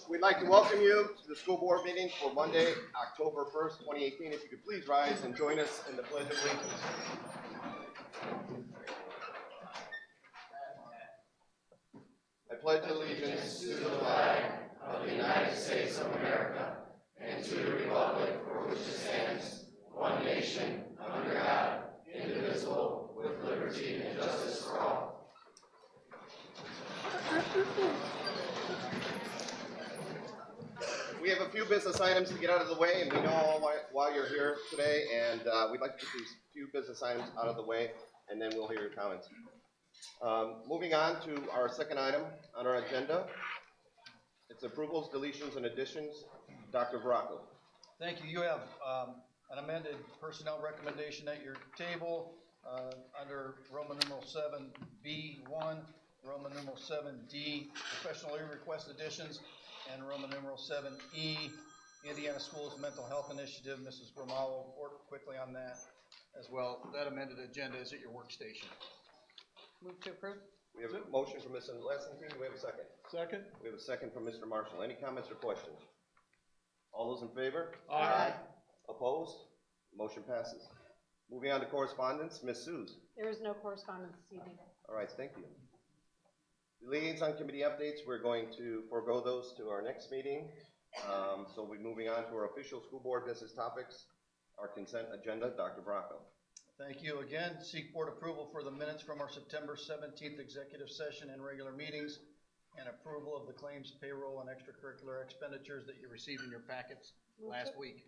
we'd like to welcome you to the school board meeting for Monday, October 1st, 2018. If you could please rise and join us in the Pledge of Allegiance. I pledge allegiance to the flag of the United States of America and to the republic for which it stands, one nation, under God, indivisible, with liberty and justice for all. We have a few business items to get out of the way, and we know why you're here today, and we'd like to get these few business items out of the way, and then we'll hear your comments. Moving on to our second item on our agenda, it's approvals, deletions, and additions. Dr. Vermeil. Thank you. You have an amended personnel recommendation at your table under Roman numeral 7B1, Roman numeral 7D, professional leave request additions, and Roman numeral 7E, Indiana Schools Mental Health Initiative. Mrs. Vermeil will work quickly on that as well. That amended agenda is at your workstation. Move to approve. We have a motion from Ms. Lessington. Do we have a second? Second. We have a second from Mr. Marshall. Any comments or questions? All those in favor? Aye. Opposed? Motion passes. Moving on to correspondence, Ms. Suze. There is no correspondence this evening. All right, thank you. The liaison committee updates, we're going to forego those to our next meeting. So we'll be moving on to our official school board business topics, our consent agenda. Dr. Bracco. Thank you again. Seek board approval for the minutes from our September 17th executive session and regular meetings, and approval of the claims, payroll, and extracurricular expenditures that you received in your packets last week.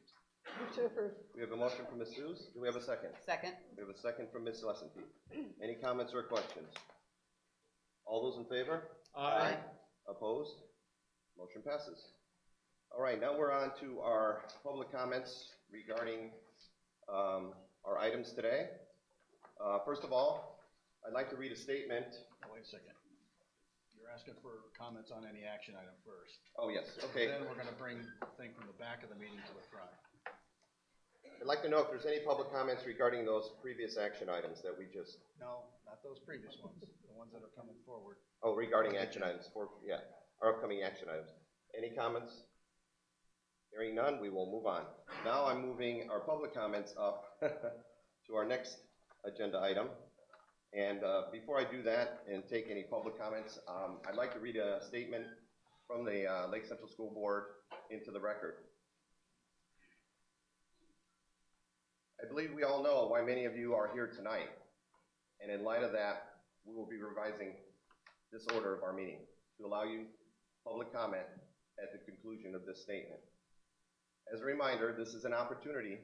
Move to approve. We have a motion from Ms. Suze. Do we have a second? Second. We have a second from Ms. Lessington. Any comments or questions? All those in favor? Aye. Opposed? Motion passes. All right, now we're on to our public comments regarding our items today. First of all, I'd like to read a statement. Oh, wait a second. You're asking for comments on any action item first. Oh, yes, okay. Then we're going to bring the thing from the back of the meeting to the front. I'd like to know if there's any public comments regarding those previous action items that we just... No, not those previous ones, the ones that are coming forward. Oh, regarding action items, our upcoming action items. Any comments? Hearing none, we will move on. Now I'm moving our public comments up to our next agenda item. And before I do that and take any public comments, I'd like to read a statement from the Lake Central School Board into the record. I believe we all know why many of you are here tonight. And in light of that, we will be revising this order of our meeting to allow you public comment at the conclusion of this statement. As a reminder, this is an opportunity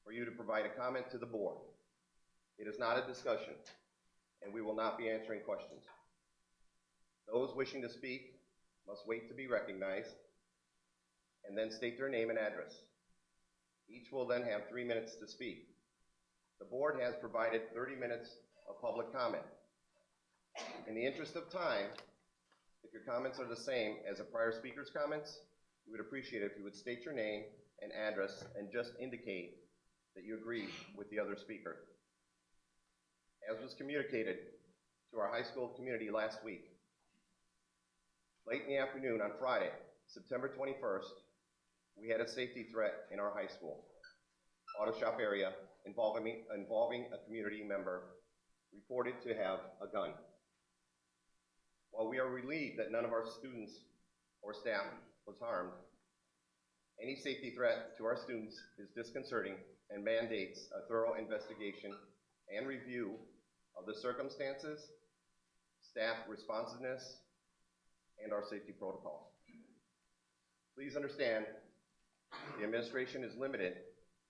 for you to provide a comment to the board. It is not a discussion, and we will not be answering questions. Those wishing to speak must wait to be recognized and then state their name and address. Each will then have 3 minutes to speak. The board has provided 30 minutes of public comment. In the interest of time, if your comments are the same as a prior speaker's comments, we would appreciate it if you would state your name and address and just indicate that you agree with the other speaker. As was communicated to our high school community last week, late in the afternoon on Friday, September 21st, we had a safety threat in our high school auto shop area involving a community member reported to have a gun. While we are relieved that none of our students or staff was harmed, any safety threat to our students is disconcerting and mandates a thorough investigation and review of the circumstances, staff responsiveness, and our safety protocols. Please understand the administration is limited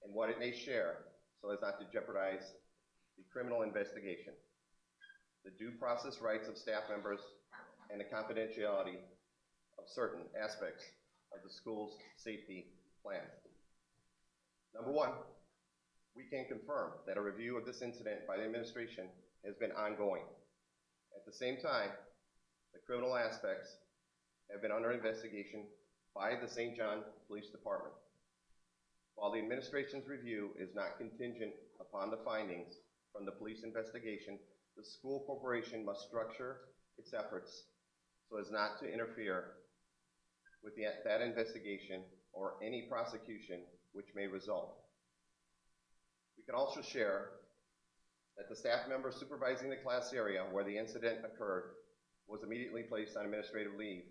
in what it may share so as not to jeopardize the criminal investigation, the due process rights of staff members, and the confidentiality of certain aspects of the school's safety plan. Number one, we can confirm that a review of this incident by the administration has been ongoing. At the same time, the criminal aspects have been under investigation by the St. John Police Department. While the administration's review is not contingent upon the findings from the police investigation, the school corporation must structure its efforts so as not to interfere with that investigation or any prosecution which may result. We can also share that the staff member supervising the class area where the incident occurred was immediately placed on administrative leave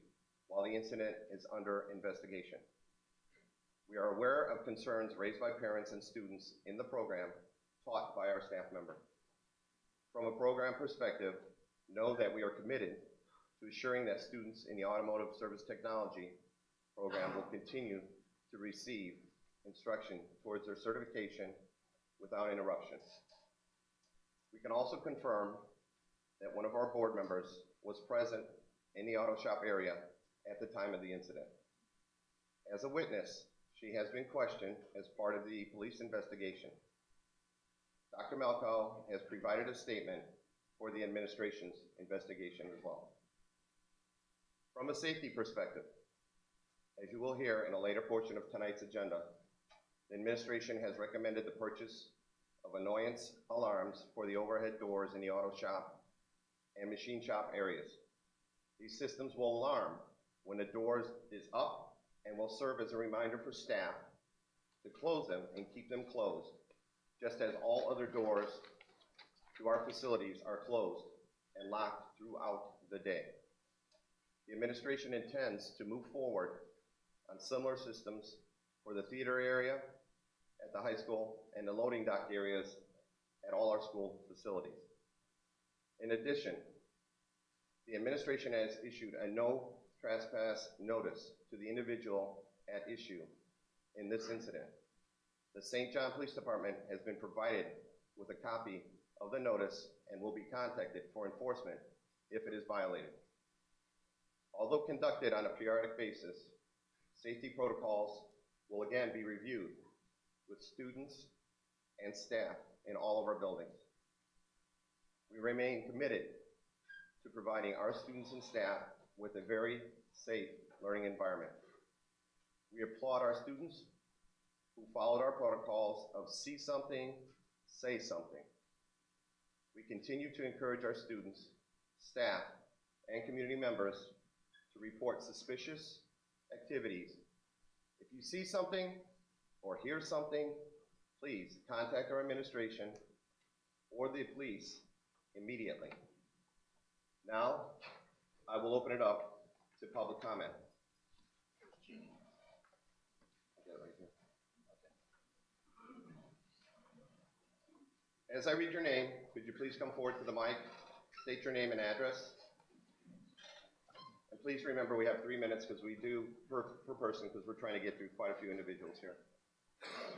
while the incident is under investigation. We are aware of concerns raised by parents and students in the program taught by our staff member. From a program perspective, know that we are committed to ensuring that students in the Automotive Service Technology program will continue to receive instruction towards their certification without interruption. We can also confirm that one of our board members was present in the auto shop area at the time of the incident. As a witness, she has been questioned as part of the police investigation. Dr. Malkow has provided a statement for the administration's investigation as well. From a safety perspective, as you will hear in a later portion of tonight's agenda, the administration has recommended the purchase of annoyance alarms for the overhead doors in the auto shop and machine shop areas. These systems will alarm when the door is up and will serve as a reminder for staff to close them and keep them closed, just as all other doors to our facilities are closed and locked throughout the day. The administration intends to move forward on similar systems for the theater area at the high school and the loading dock areas at all our school facilities. In addition, the administration has issued a no trespass notice to the individual at issue in this incident. The St. John Police Department has been provided with a copy of the notice and will be contacted for enforcement if it is violated. Although conducted on a periodic basis, safety protocols will again be reviewed with students and staff in all of our buildings. We remain committed to providing our students and staff with a very safe learning environment. We applaud our students who followed our protocols of see something, say something. We continue to encourage our students, staff, and community members to report suspicious activities. If you see something or hear something, please contact our administration or the police immediately. Now, I will open it up to public comment. As I read your name, could you please come forward to the mic, state your name and address? And please remember we have 3 minutes because we do per person because we're trying to get through quite a few individuals here.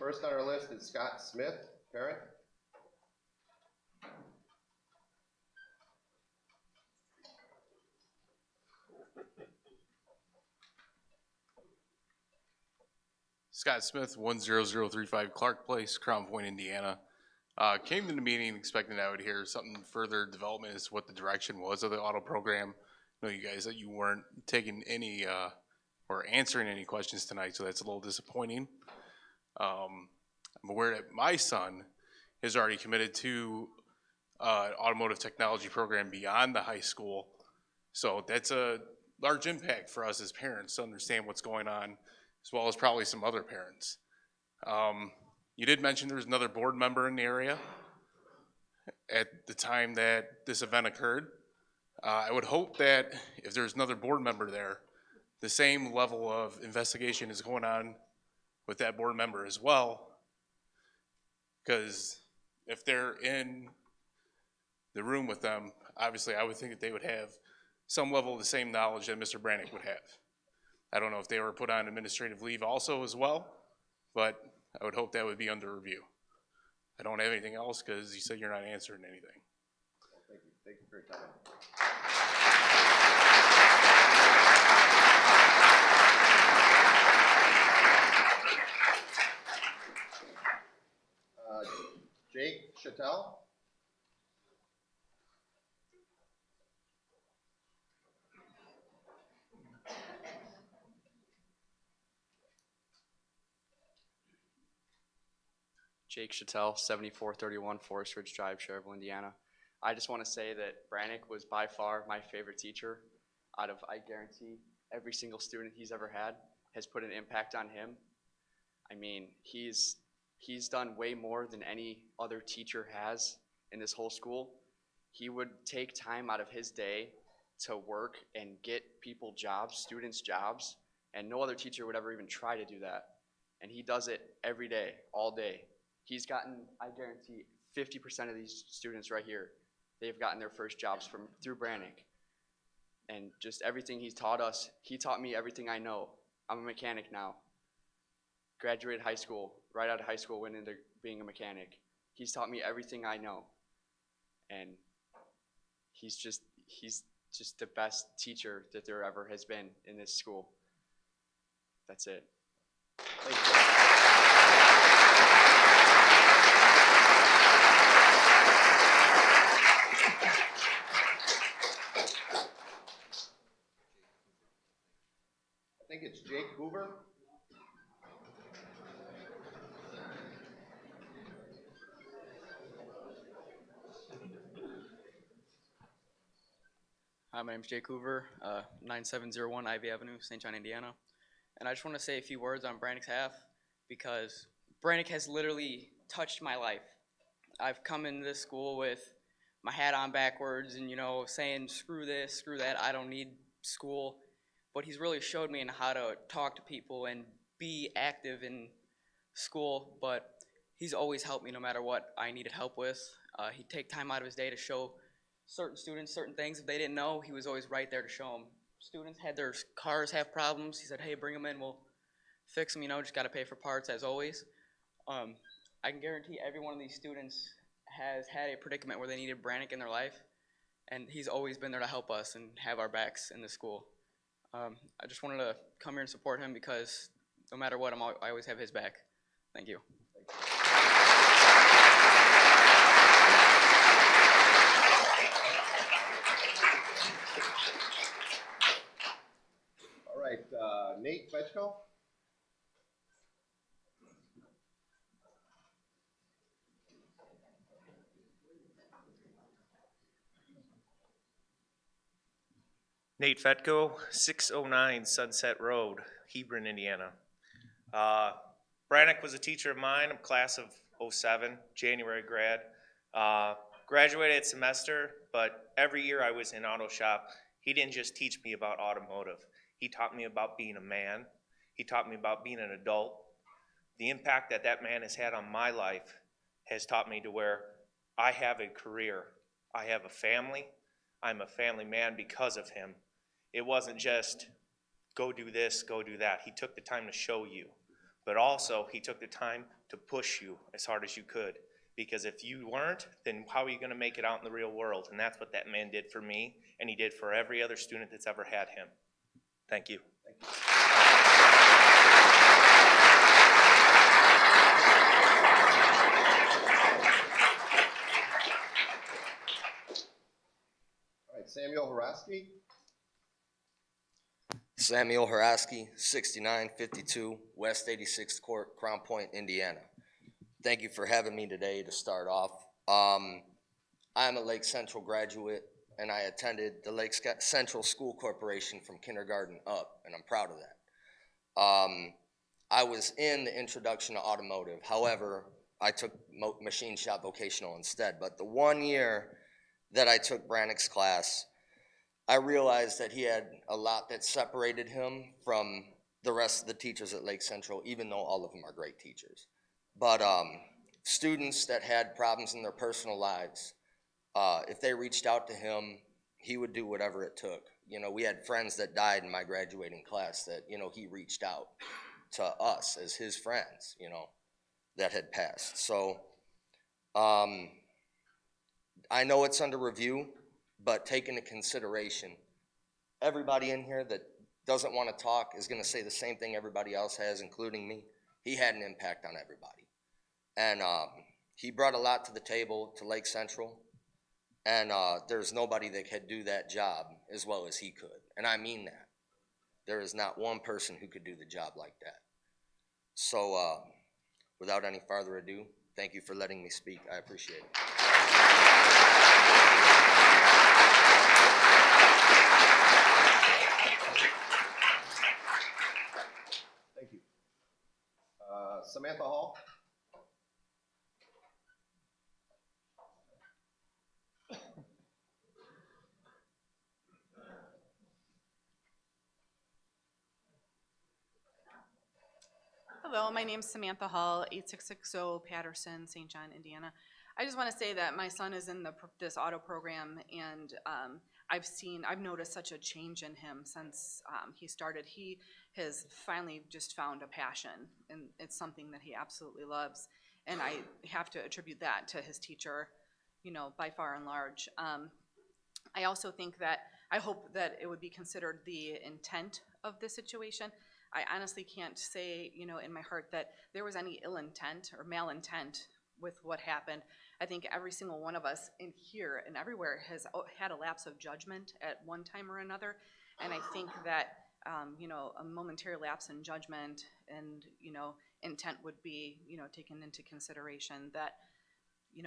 First on our list is Scott Smith, parent. Scott Smith, 10035 Clark Place, Crown Point, Indiana. Came to the meeting expecting I would hear something further development as to what the direction was of the auto program. I know you guys that you weren't taking any or answering any questions tonight, so that's a little disappointing. I'm aware that my son is already committed to an automotive technology program beyond the high school, so that's a large impact for us as parents to understand what's going on, as well as probably some other parents. You did mention there's another board member in the area at the time that this event occurred. I would hope that if there's another board member there, the same level of investigation is going on with that board member as well, because if they're in the room with them, obviously I would think that they would have some level of the same knowledge that Mr. Brannick would have. I don't know if they were put on administrative leave also as well, but I would hope that would be under review. I don't have anything else because you said you're not answering anything. Well, thank you. Thank you for your time. Jake Chattel. Jake Chattel, 7431 Forest Ridge Drive, Cherville, Indiana. I just want to say that Brannick was by far my favorite teacher out of, I guarantee, every single student he's ever had has put an impact on him. I mean, he's done way more than any other teacher has in this whole school. He would take time out of his day to work and get people jobs, students jobs, and no other teacher would ever even try to do that. And he does it every day, all day. He's gotten, I guarantee, 50% of these students right here, they've gotten their first jobs through Brannick. And just everything he's taught us, he taught me everything I know. I'm a mechanic now. Graduated high school, right out of high school, went into being a mechanic. He's taught me everything I know. And he's just the best teacher that there ever has been in this school. That's it. Thank you. I think it's Jake Hoover. Hi, my name's Jake Hoover, 9701 Ivy Avenue, St. John, Indiana. And I just want to say a few words on Brannick's half because Brannick has literally touched my life. I've come into this school with my hat on backwards and, saying screw this, screw that, I don't need school. But he's really showed me how to talk to people and be active in school. But he's always helped me no matter what I needed help with. He'd take time out of his day to show certain students certain things. If they didn't know, he was always right there to show them. Students had their cars have problems. He said, hey, bring them in, we'll fix them, just got to pay for parts as always. I can guarantee every one of these students has had a predicament where they needed Brannick in their life, and he's always been there to help us and have our backs in the school. I just wanted to come here and support him because no matter what, I always have his back. Thank you. All right, Nate Fetchko. Nate Fetko, 609 Sunset Road, Hebron, Indiana. Brannick was a teacher of mine. I'm class of 07, January grad. Graduated semester, but every year I was in auto shop. He didn't just teach me about automotive. He taught me about being a man. He taught me about being an adult. The impact that that man has had on my life has taught me to where I have a career. I have a family. I'm a family man because of him. It wasn't just go do this, go do that. He took the time to show you, but also he took the time to push you as hard as you could. Because if you weren't, then how are you going to make it out in the real world? And that's what that man did for me, and he did for every other student that's ever had him. Thank you. Thank you. All right, Samuel Haraski. Samuel Haraski, 6952 West 86th Court, Crown Point, Indiana. Thank you for having me today to start off. I'm a Lake Central graduate, and I attended the Lake Central School Corporation from kindergarten up, and I'm proud of that. I was in the introduction to automotive. However, I took machine shop vocational instead. But the 1 year that I took Brannick's class, I realized that he had a lot that separated him from the rest of the teachers at Lake Central, even though all of them are great teachers. But students that had problems in their personal lives, if they reached out to him, he would do whatever it took. We had friends that died in my graduating class that, he reached out to us as his friends, that had passed. So I know it's under review, but take into consideration, everybody in here that doesn't want to talk is going to say the same thing everybody else has, including me. He had an impact on everybody. And he brought a lot to the table to Lake Central. And there's nobody that could do that job as well as he could. And I mean that. There is not one person who could do the job like that. So without any further ado, thank you for letting me speak. I appreciate it. Samantha Hall. Hello, my name's Samantha Hall, 8660 Patterson, St. John, Indiana. I just want to say that my son is in this auto program, and I've noticed such a change in him since he started. He has finally just found a passion, and it's something that he absolutely loves. And I have to attribute that to his teacher, by far and large. I also think that, I hope that it would be considered the intent of the situation. I honestly can't say, in my heart that there was any ill intent or malintent with what happened. I think every single one of us in here and everywhere has had a lapse of judgment at one time or another. And I think that, a momentary lapse in judgment and, intent would be, taken into consideration that,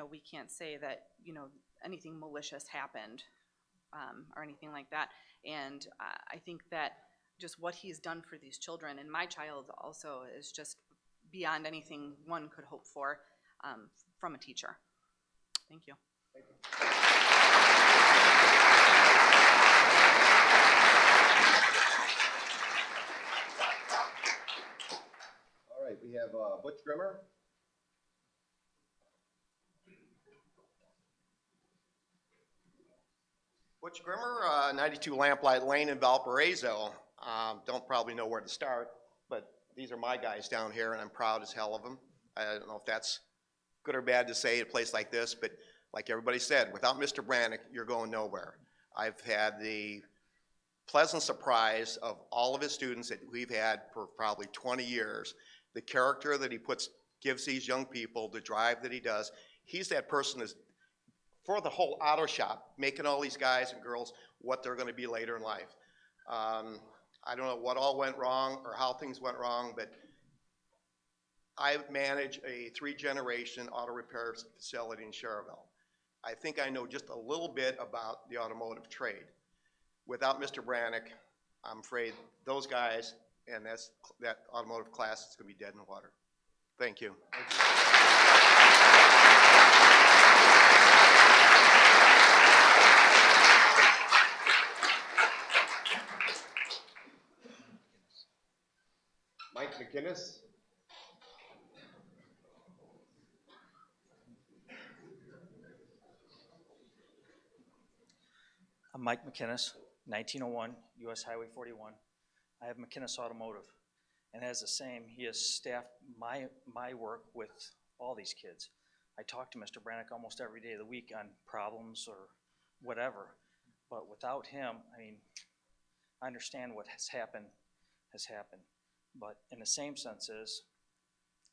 we can't say that, anything malicious happened or anything like that. And I think that just what he's done for these children, and my child also, is just beyond anything one could hope for from a teacher. Thank you. Thank you. All right, we have Butch Grimmer. Butch Grimmer, 92 Lamplight Lane in Valparaiso. Don't probably know where to start, but these are my guys down here, and I'm proud as hell of them. I don't know if that's good or bad to say at a place like this, but like everybody said, without Mr. Brannick, you're going nowhere. I've had the pleasant surprise of all of his students that we've had for probably 20 years, the character that he gives these young people, the drive that he does. He's that person that's for the whole auto shop, making all these guys and girls what they're going to be later in life. I don't know what all went wrong or how things went wrong, but I manage a 3-generation auto repair facility in Cherville. I think I know just a little bit about the automotive trade. Without Mr. Brannick, I'm afraid those guys and that automotive class is going to be dead in the water. Thank you. Mike McInnes. I'm Mike McInnes, 1901 US Highway 41. I have McInnes Automotive, and as the same, he has staffed my work with all these kids. I talk to Mr. Brannick almost every day of the week on problems or whatever, but without him, I understand what has happened, but in the same sense is,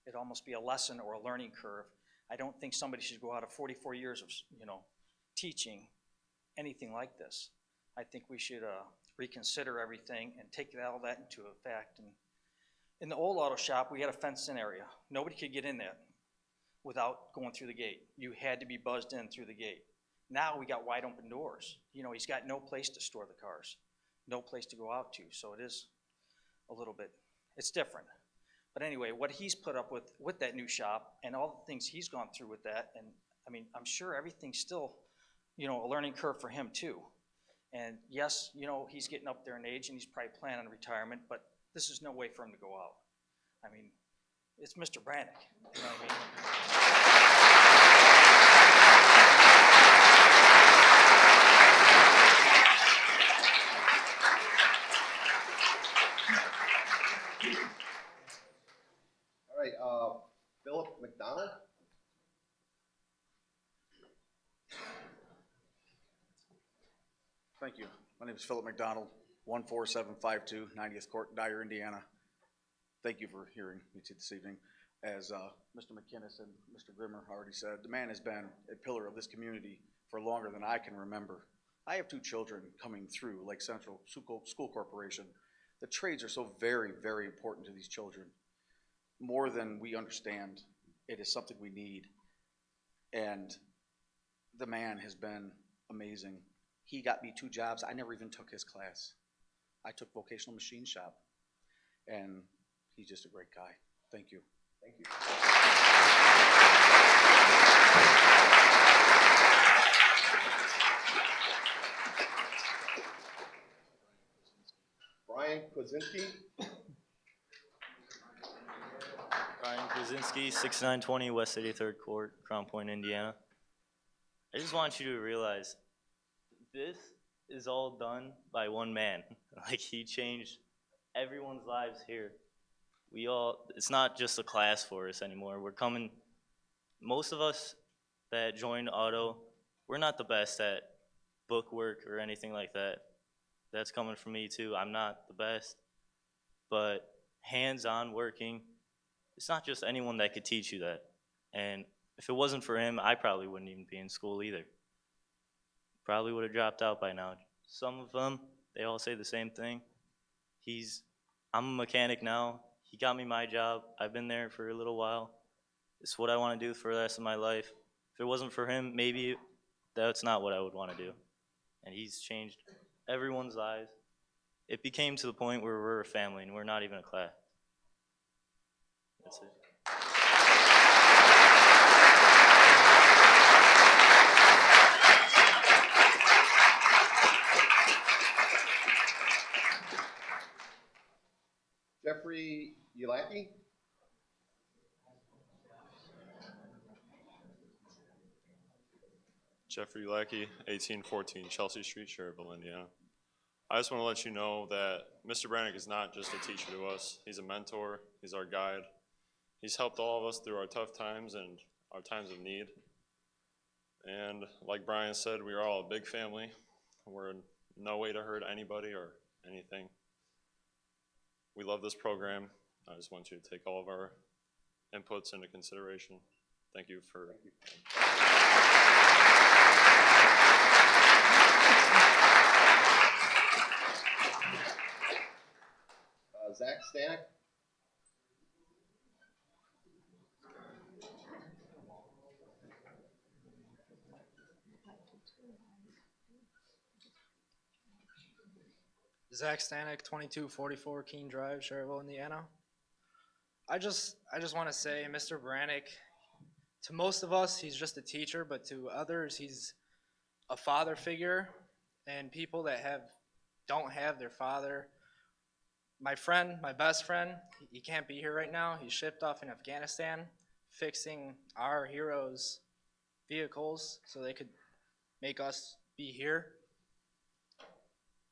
it'd almost be a lesson or a learning curve. I don't think somebody should go out of 44 years of, teaching anything like this. I think we should reconsider everything and take all that into effect. And in the old auto shop, we had a fenced-in area. Nobody could get in there without going through the gate. You had to be buzzed in through the gate. Now we got wide open doors. He's got no place to store the cars, no place to go out to. So it is a little bit, it's different. But anyway, what he's put up with that new shop and all the things he's gone through with that, and I'm sure everything's still, a learning curve for him too. And yes, he's getting up there in age and he's probably planning on retirement, but this is no way for him to go out. It's Mr. Brannick, you know what I mean? All right, Philip McDonald. Thank you. My name is Philip McDonald, 14752 90th Court, Dyer, Indiana. Thank you for hearing me this evening. As Mr. McInnes and Mr. Grimmer already said, the man has been a pillar of this community for longer than I can remember. I have 2 children coming through Lake Central School Corporation. The trades are so very, very important to these children. More than we understand, it is something we need. And the man has been amazing. He got me 2 jobs. I never even took his class. I took vocational machine shop. And he's just a great guy. Thank you. Thank you. Brian Kwasinski. Ryan Krasinski, 6920 West 83rd Court, Crown Point, Indiana. I just want you to realize this is all done by one man. Like, he changed everyone's lives here. It's not just a class for us anymore. Most of us that joined auto, we're not the best at book work or anything like that. That's coming from me too. I'm not the best, but hands-on working, it's not just anyone that could teach you that. And if it wasn't for him, I probably wouldn't even be in school either. Probably would have dropped out by now. Some of them, they all say the same thing. I'm a mechanic now. He got me my job. I've been there for a little while. It's what I want to do for the rest of my life. If it wasn't for him, maybe that's not what I would want to do. And he's changed everyone's lives. It became to the point where we're a family and we're not even a class. That's it. Jeffrey Yulaki. Jeffrey Lackey, 1814 Chelsea Street, Schererville, Indiana. I just want to let you know that Mr. Brannick is not just a teacher to us. He's a mentor. He's our guide. He's helped all of us through our tough times and our times of need. And like Brian said, we are all a big family. We're in no way to hurt anybody or anything. We love this program. I just want you to take all of our inputs into consideration. Thank you for... Zach Stanek. Zach Stanek, 2244 Keene Drive, Schererville, Indiana. I just want to say, Mr. Brannick, to most of us, he's just a teacher, but to others, he's a father figure, and people that don't have their father. My friend, my best friend, he can't be here right now. He's shipped off in Afghanistan, fixing our heroes' vehicles so they could make us be here.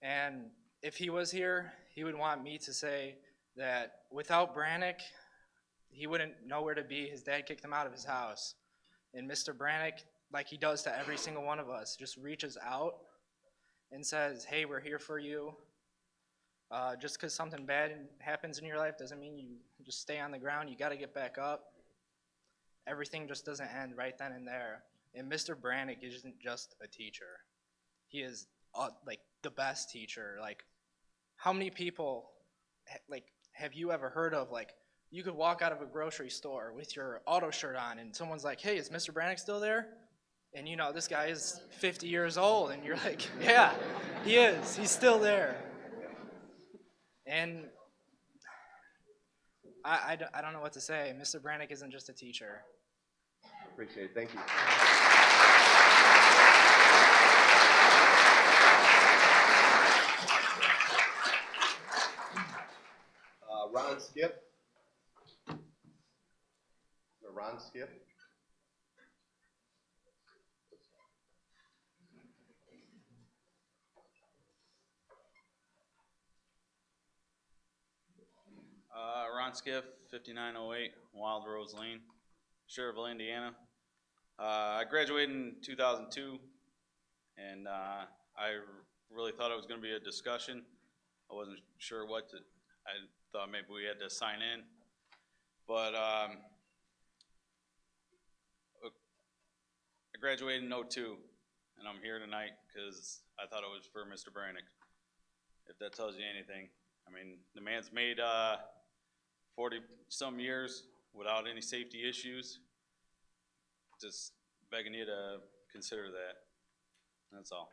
And if he was here, he would want me to say that without Brannick, he wouldn't know where to be. His dad kicked him out of his house. And Mr. Brannick, like he does to every single one of us, just reaches out and says, hey, we're here for you. Just because something bad happens in your life doesn't mean you just stay on the ground. You got to get back up. Everything just doesn't end right then and there. And Mr. Brannick isn't just a teacher. He is like the best teacher. Like, how many people, like, have you ever heard of, like, you could walk out of a grocery store with your auto shirt on and someone's like, hey, is Mr. Brannick still there? And you know, this guy is 50 years old and you're like, yeah, he is. He's still there. And I don't know what to say. Mr. Brannick isn't just a teacher. Appreciate it. Thank you. Ron Skip. Ron Skip. Ron Skiff, 5908 Wild Rose Lane, Schererville, Indiana. I graduated in 2002, and I really thought it was going to be a discussion. I wasn't sure what to, I thought maybe we had to sign in, but I graduated in 02, and I'm here tonight because I thought it was for Mr. Brannick, if that tells you anything. I mean, the man's made 40-some years without any safety issues. Just begging you to consider that. That's all.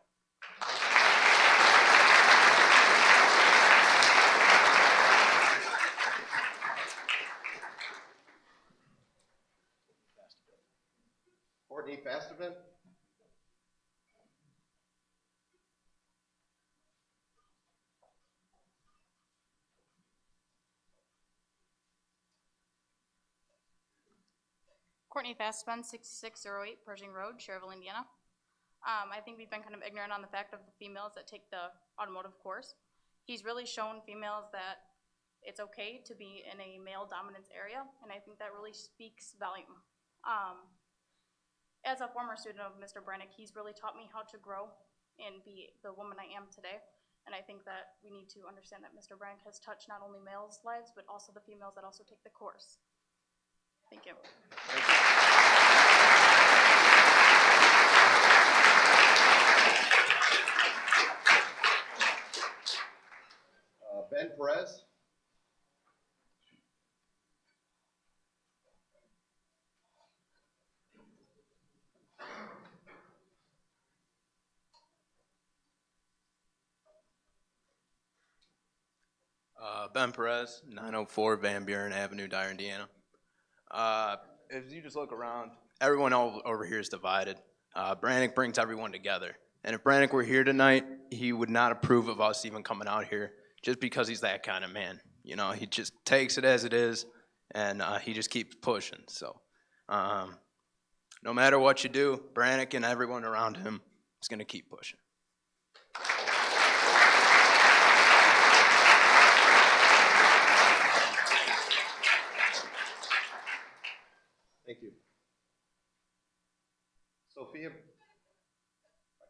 Courtney Fasterman. Courtney Fastbun, 6608 Pershing Road, Cherville, Indiana. I think we've been kind of ignorant on the fact of the females that take the automotive course. He's really shown females that it's okay to be in a male dominance area, and I think that really speaks volume. As a former student of Mr. Brennick, he's really taught me how to grow and be the woman I am today. And I think that we need to understand that Mr. Brennick has touched not only males' lives, but also the females that also take the course. Thank you. Ben Perez. Ben Perez, 904 Van Buren Avenue, Dyer, Indiana. As you just look around, everyone over here is divided. Brannick brings everyone together. And if Brannick were here tonight, he would not approve of us even coming out here just because he's that kind of man. You know, he just takes it as it is, and he just keeps pushing. So no matter what you do, Brannick and everyone around him is going to keep pushing. Thank you. Sophia, I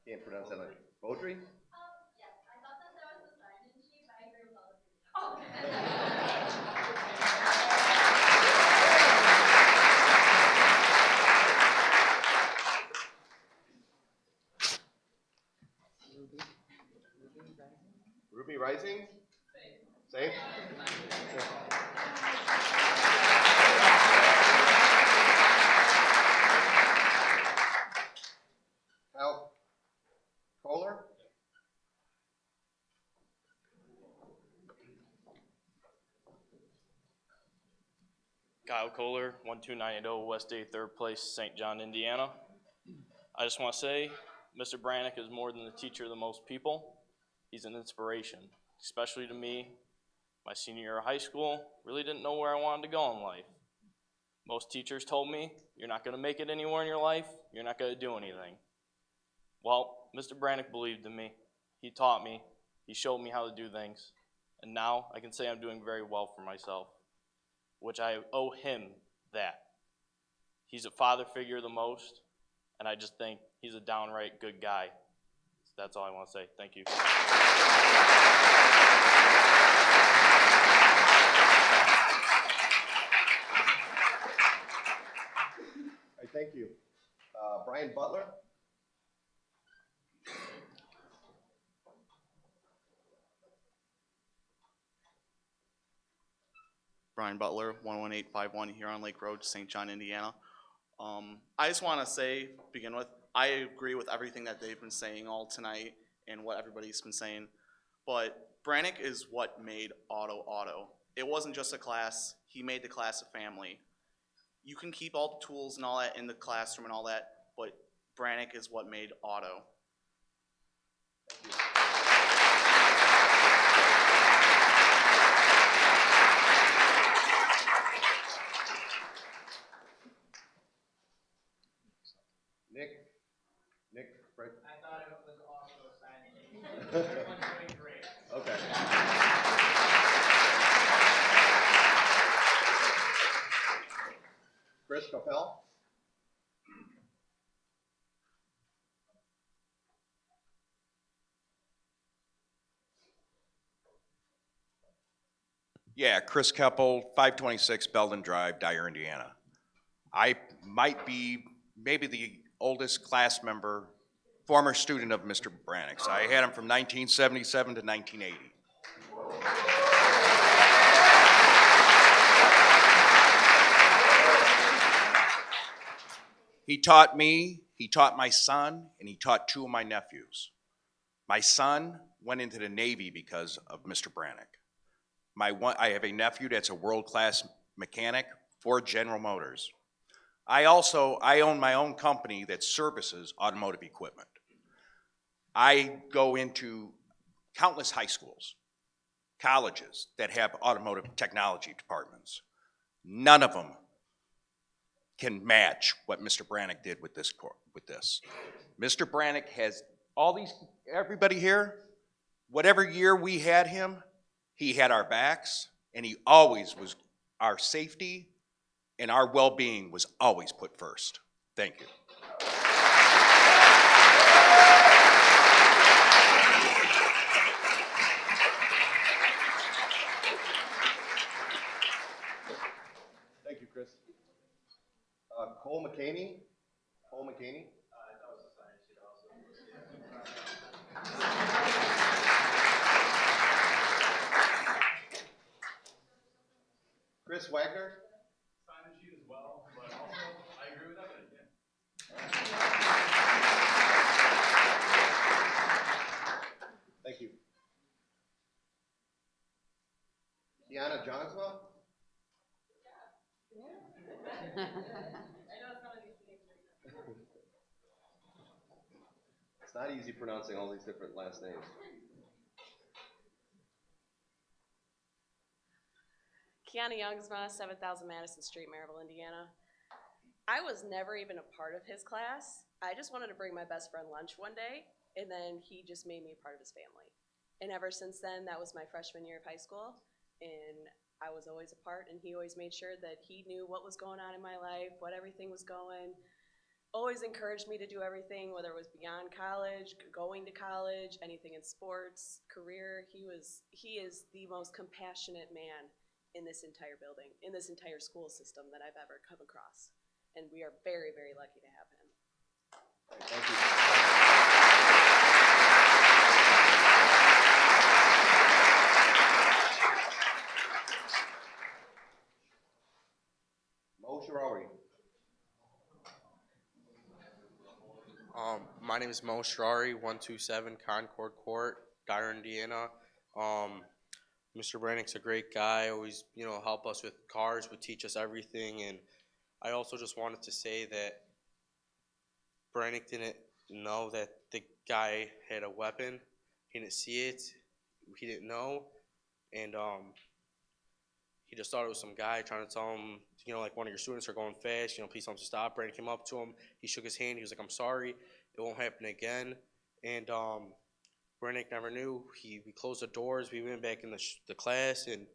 can't pronounce that. Beaudry? Yes, I thought that was the sign-in sheet, but I agree with all of you. Ruby Rising? Same? Kyle Kohler? Kyle Kohler, 12980 West 83rd Place, St. John, Indiana. I just want to say, Mr. Brannick is more than the teacher to most people. He's an inspiration, especially to me. My senior year of high school, really didn't know where I wanted to go in life. Most teachers told me, you're not going to make it anywhere in your life, you're not going to do anything. Well, Mr. Brannick believed in me. He taught me. He showed me how to do things. And now I can say I'm doing very well for myself, which I owe him that. He's a father figure the most, and I just think he's a downright good guy. So that's all I want to say. Thank you. Thank you. Brian Butler? Brian Butler, 11851 Huron Lake Road, St. John, Indiana. I just want to say, begin with, I agree with everything that they've been saying all tonight and what everybody's been saying, but Brannick is what made auto. It wasn't just a class, he made the class a family. You can keep all the tools and all that in the classroom and all that, but Brannick is what made auto. Nick, Fred? I thought it was also a sign-in. Everyone's doing great. Okay. Chris Capel? Yeah, Chris Keppel, 526 Belden Drive, Dyer, Indiana. I might be maybe the oldest class member, former student of Mr. Brannick's. I had him from 1977 to 1980. He taught me, he taught my son, and he taught two of my nephews. My son went into the Navy because of Mr. Brannick. I have a nephew that's a world-class mechanic for General Motors. I own my own company that services automotive equipment. I go into countless high schools, colleges that have automotive technology departments. None of them can match what Mr. Brannick did with this. Mr. Brannick has everybody here, whatever year we had him, he had our backs, and he always was, our safety and our well-being was always put first. Thank you. Thank you, Chris. Cole McCaney. Chris Wagner. Sign and sheet as well, but also I agree with everything. Thank you. Kiana Johnswell. It's not easy pronouncing all these different last names. Kiana Youngsma, 7,000 Madison Street, Maryville, Indiana. I was never even a part of his class. I just wanted to bring my best friend lunch one day, and then he just made me a part of his family. And ever since then, that was my freshman year of high school, and I was always a part, and he always made sure that he knew what was going on in my life, what everything was going. Always encouraged me to do everything, whether it was beyond college, going to college, anything in sports, career. He is the most compassionate man in this entire building, in this entire school system that I've ever come across. And we are very, very lucky to have him. Thank you. Mo Shirawi. My name is Mo Shrari, 127 Concord Court, Dyer, Indiana. Mr. Brannick's a great guy, always, help us with cars, would teach us everything. And I also just wanted to say that Brannick didn't know that the guy had a weapon. He didn't see it. He didn't know. And he just thought it was some guy trying to tell him, like one of your students are going fast, please tell him to stop. Brannick came up to him. He shook his hand. He was like, I'm sorry. It won't happen again. And Brannick never knew. We closed the doors. We went back in the class, and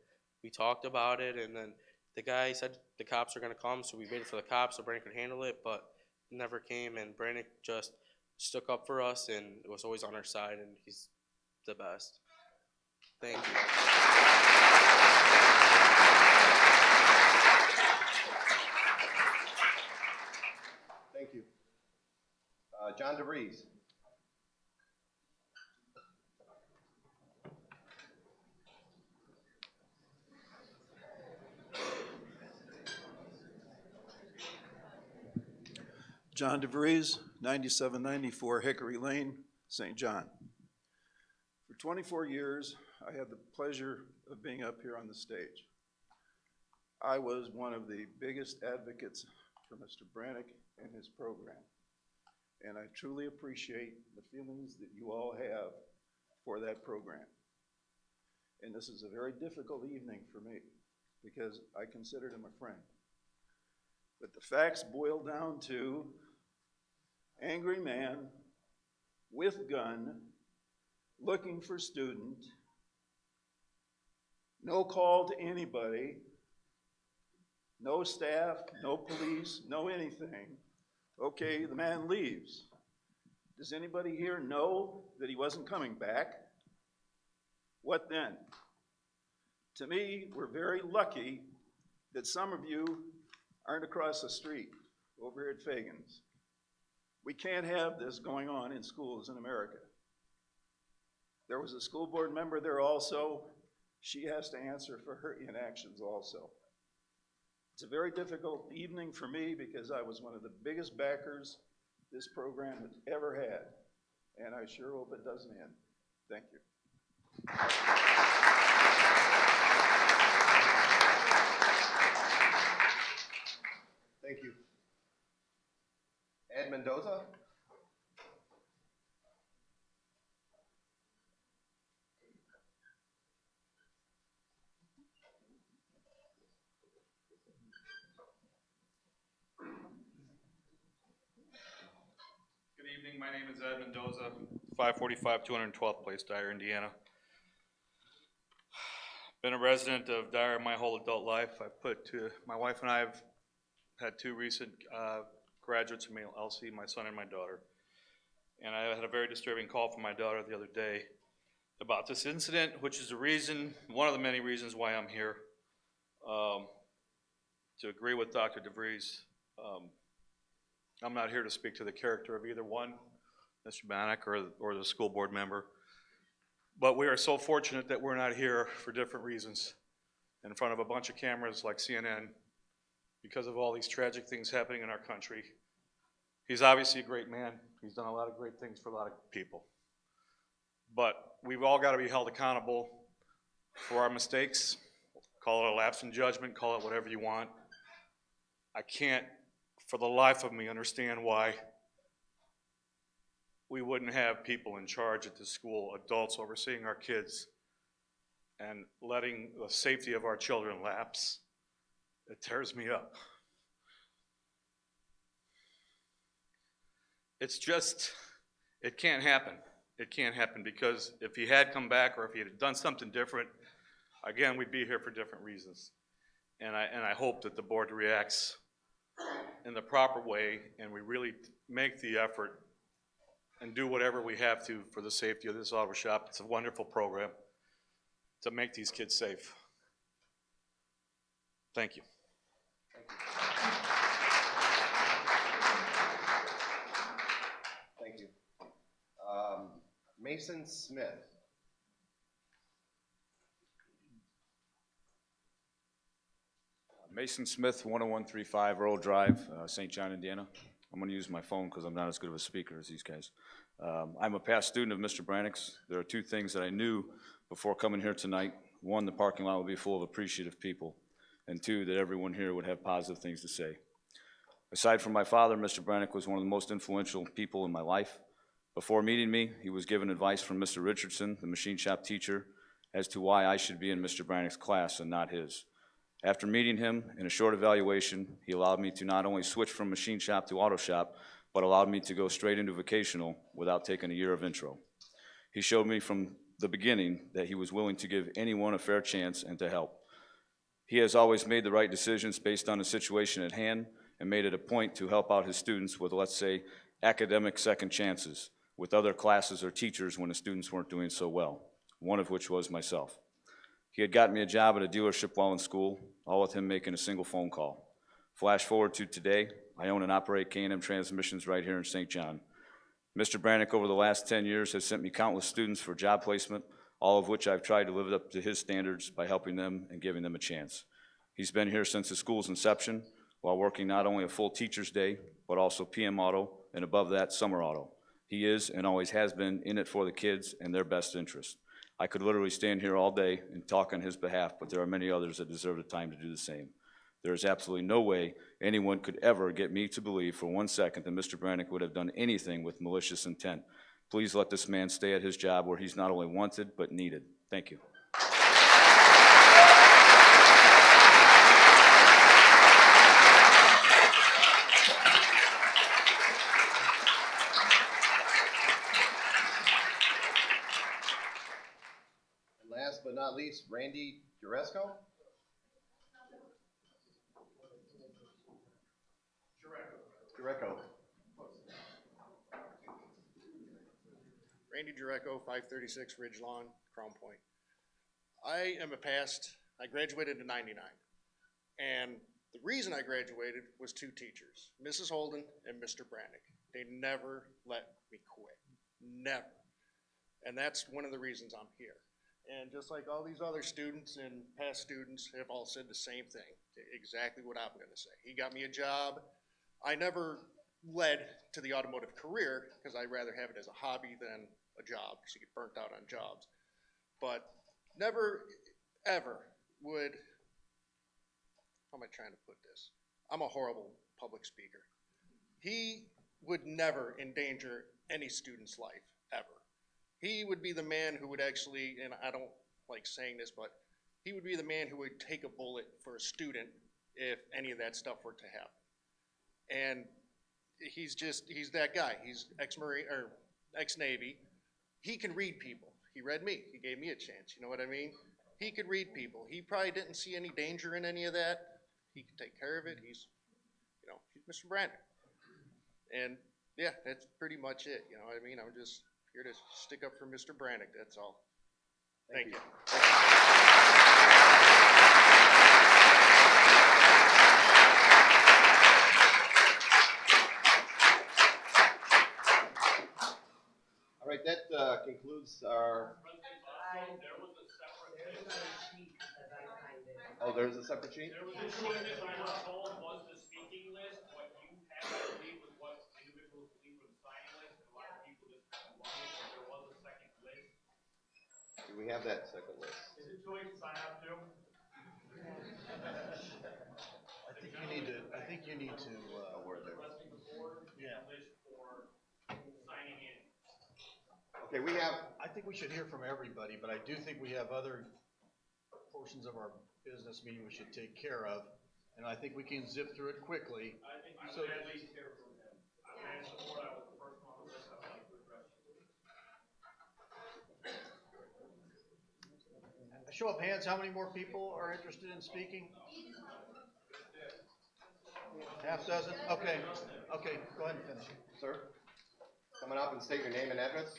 we talked about it. And then the guy said the cops are going to come, so we waited for the cops so Brannick could handle it, but it never came. And Brannick just stuck up for us and was always on our side, and he's the best. Thank you. Thank you. John DeVries. John DeVries, 9794 Hickory Lane, St. John. For 24 years, I had the pleasure of being up here on the stage. I was one of the biggest advocates for Mr. Brannick and his program. And I truly appreciate the feelings that you all have for that program. And this is a very difficult evening for me because I considered him a friend. But the facts boil down to angry man with gun looking for student, no call to anybody, no staff, no police, no anything. Okay, the man leaves. Does anybody here know that he wasn't coming back? What then? To me, we're very lucky that some of you aren't across the street over here at Fagan's. We can't have this going on in schools in America. There was a school board member there also. She has to answer for her inactions also. It's a very difficult evening for me because I was one of the biggest backers this program has ever had, and I sure hope it doesn't end. Thank you. Thank you. Ed Mendoza. Good evening, my name is Ed Mendoza, 545 212th Place, Dyer, Indiana. Been a resident of Dyer my whole adult life. My wife and I have had two recent graduates from LC, my son and my daughter. And I had a very disturbing call from my daughter the other day about this incident, which is one of the many reasons why I'm here. To agree with Dr. DeVries, I'm not here to speak to the character of either one, Mr. Bannock or the school board member. But we are so fortunate that we're not here for different reasons in front of a bunch of cameras like CNN because of all these tragic things happening in our country. He's obviously a great man. He's done a lot of great things for a lot of people. But we've all got to be held accountable for our mistakes. Call it a lapse in judgment, call it whatever you want. I can't, for the life of me, understand why we wouldn't have people in charge at the school, adults overseeing our kids, and letting the safety of our children lapse. It tears me up. It's just, it can't happen. It can't happen because if he had come back or if he had done something different, again, we'd be here for different reasons. And I hope that the board reacts in the proper way and we really make the effort and do whatever we have to for the safety of this auto shop. It's a wonderful program to make these kids safe. Thank you. Thank you. Mason Smith. Mason Smith, 10135 Earl Drive, St. John, Indiana. I'm going to use my phone because I'm not as good of a speaker as these guys. I'm a past student of Mr. Brannick's. There are two things that I knew before coming here tonight. One, the parking lot would be full of appreciative people. And two, that everyone here would have positive things to say. Aside from my father, Mr. Brannick was one of the most influential people in my life. Before meeting me, he was given advice from Mr. Richardson, the machine shop teacher, as to why I should be in Mr. Brannick's class and not his. After meeting him, in a short evaluation, he allowed me to not only switch from machine shop to auto shop, but allowed me to go straight into vocational without taking a year of intro. He showed me from the beginning that he was willing to give anyone a fair chance and to help. He has always made the right decisions based on the situation at hand and made it a point to help out his students with, let's say, academic second chances with other classes or teachers when the students weren't doing so well, one of which was myself. He had gotten me a job at a dealership while in school, all with him making a single phone call. Flash forward to today, I own and operate K&M Transmissions right here in St. John. Mr. Brannick over the last 10 years has sent me countless students for job placement, all of which I've tried to live up to his standards by helping them and giving them a chance. He's been here since the school's inception, while working not only a full teacher's day, but also PM auto, and above that, summer auto. He is and always has been in it for the kids and their best interest. I could literally stand here all day and talk on his behalf, but there are many others that deserve the time to do the same. There is absolutely no way anyone could ever get me to believe for 1 second that Mr. Brannick would have done anything with malicious intent. Please let this man stay at his job where he's not only wanted, but needed. Thank you. And last but not least, Randy Juresco. Jureco. Randy Jureco, 536 Ridge Lawn, Crown Point. I graduated in '99. And the reason I graduated was two teachers, Mrs. Holden and Mr. Brannick. They never let me quit, never. And that's one of the reasons I'm here. And just like all these other students and past students have all said the same thing, exactly what I'm gonna say. He got me a job. I never led to the automotive career because I'd rather have it as a hobby than a job because you get burnt out on jobs. But never, ever would, how am I trying to put this? I'm a horrible public speaker. He would never endanger any student's life, ever. He would be the man who would actually, and I don't like saying this, but he would be the man who would take a bullet for a student if any of that stuff were to happen. And he's that guy. He's ex-Marine, or ex-Navy. He can read people. He read me. He gave me a chance, you know what I mean? He could read people. He probably didn't see any danger in any of that. He could take care of it. He's Mr. Brandon. And yeah, that's pretty much it, you know what I mean? I'm just here to stick up for Mr. Brannick, that's all. Thank you. All right, that concludes our. Oh, there's a separate sheet? There was a sheet that I was told was the speaking list. What you had, I believe, was what individuals believe were the signing list, and a lot of people just kind of lump it, but there was a second list. Do we have that second list? Is it too late to sign up too? I think you need to, word there. Requesting the board Yeah. list for signing in. Okay, we have. I think we should hear from everybody, but I do think we have other portions of our business meeting we should take care of, and I think we can zip through it quickly. I think you So, should at least hear from him. As the board, I was the first one on the list, I would like to address you. a show of hands, how many more people are interested in speaking? Half dozen? Okay, go ahead and finish. Sir, coming up and state your name and address.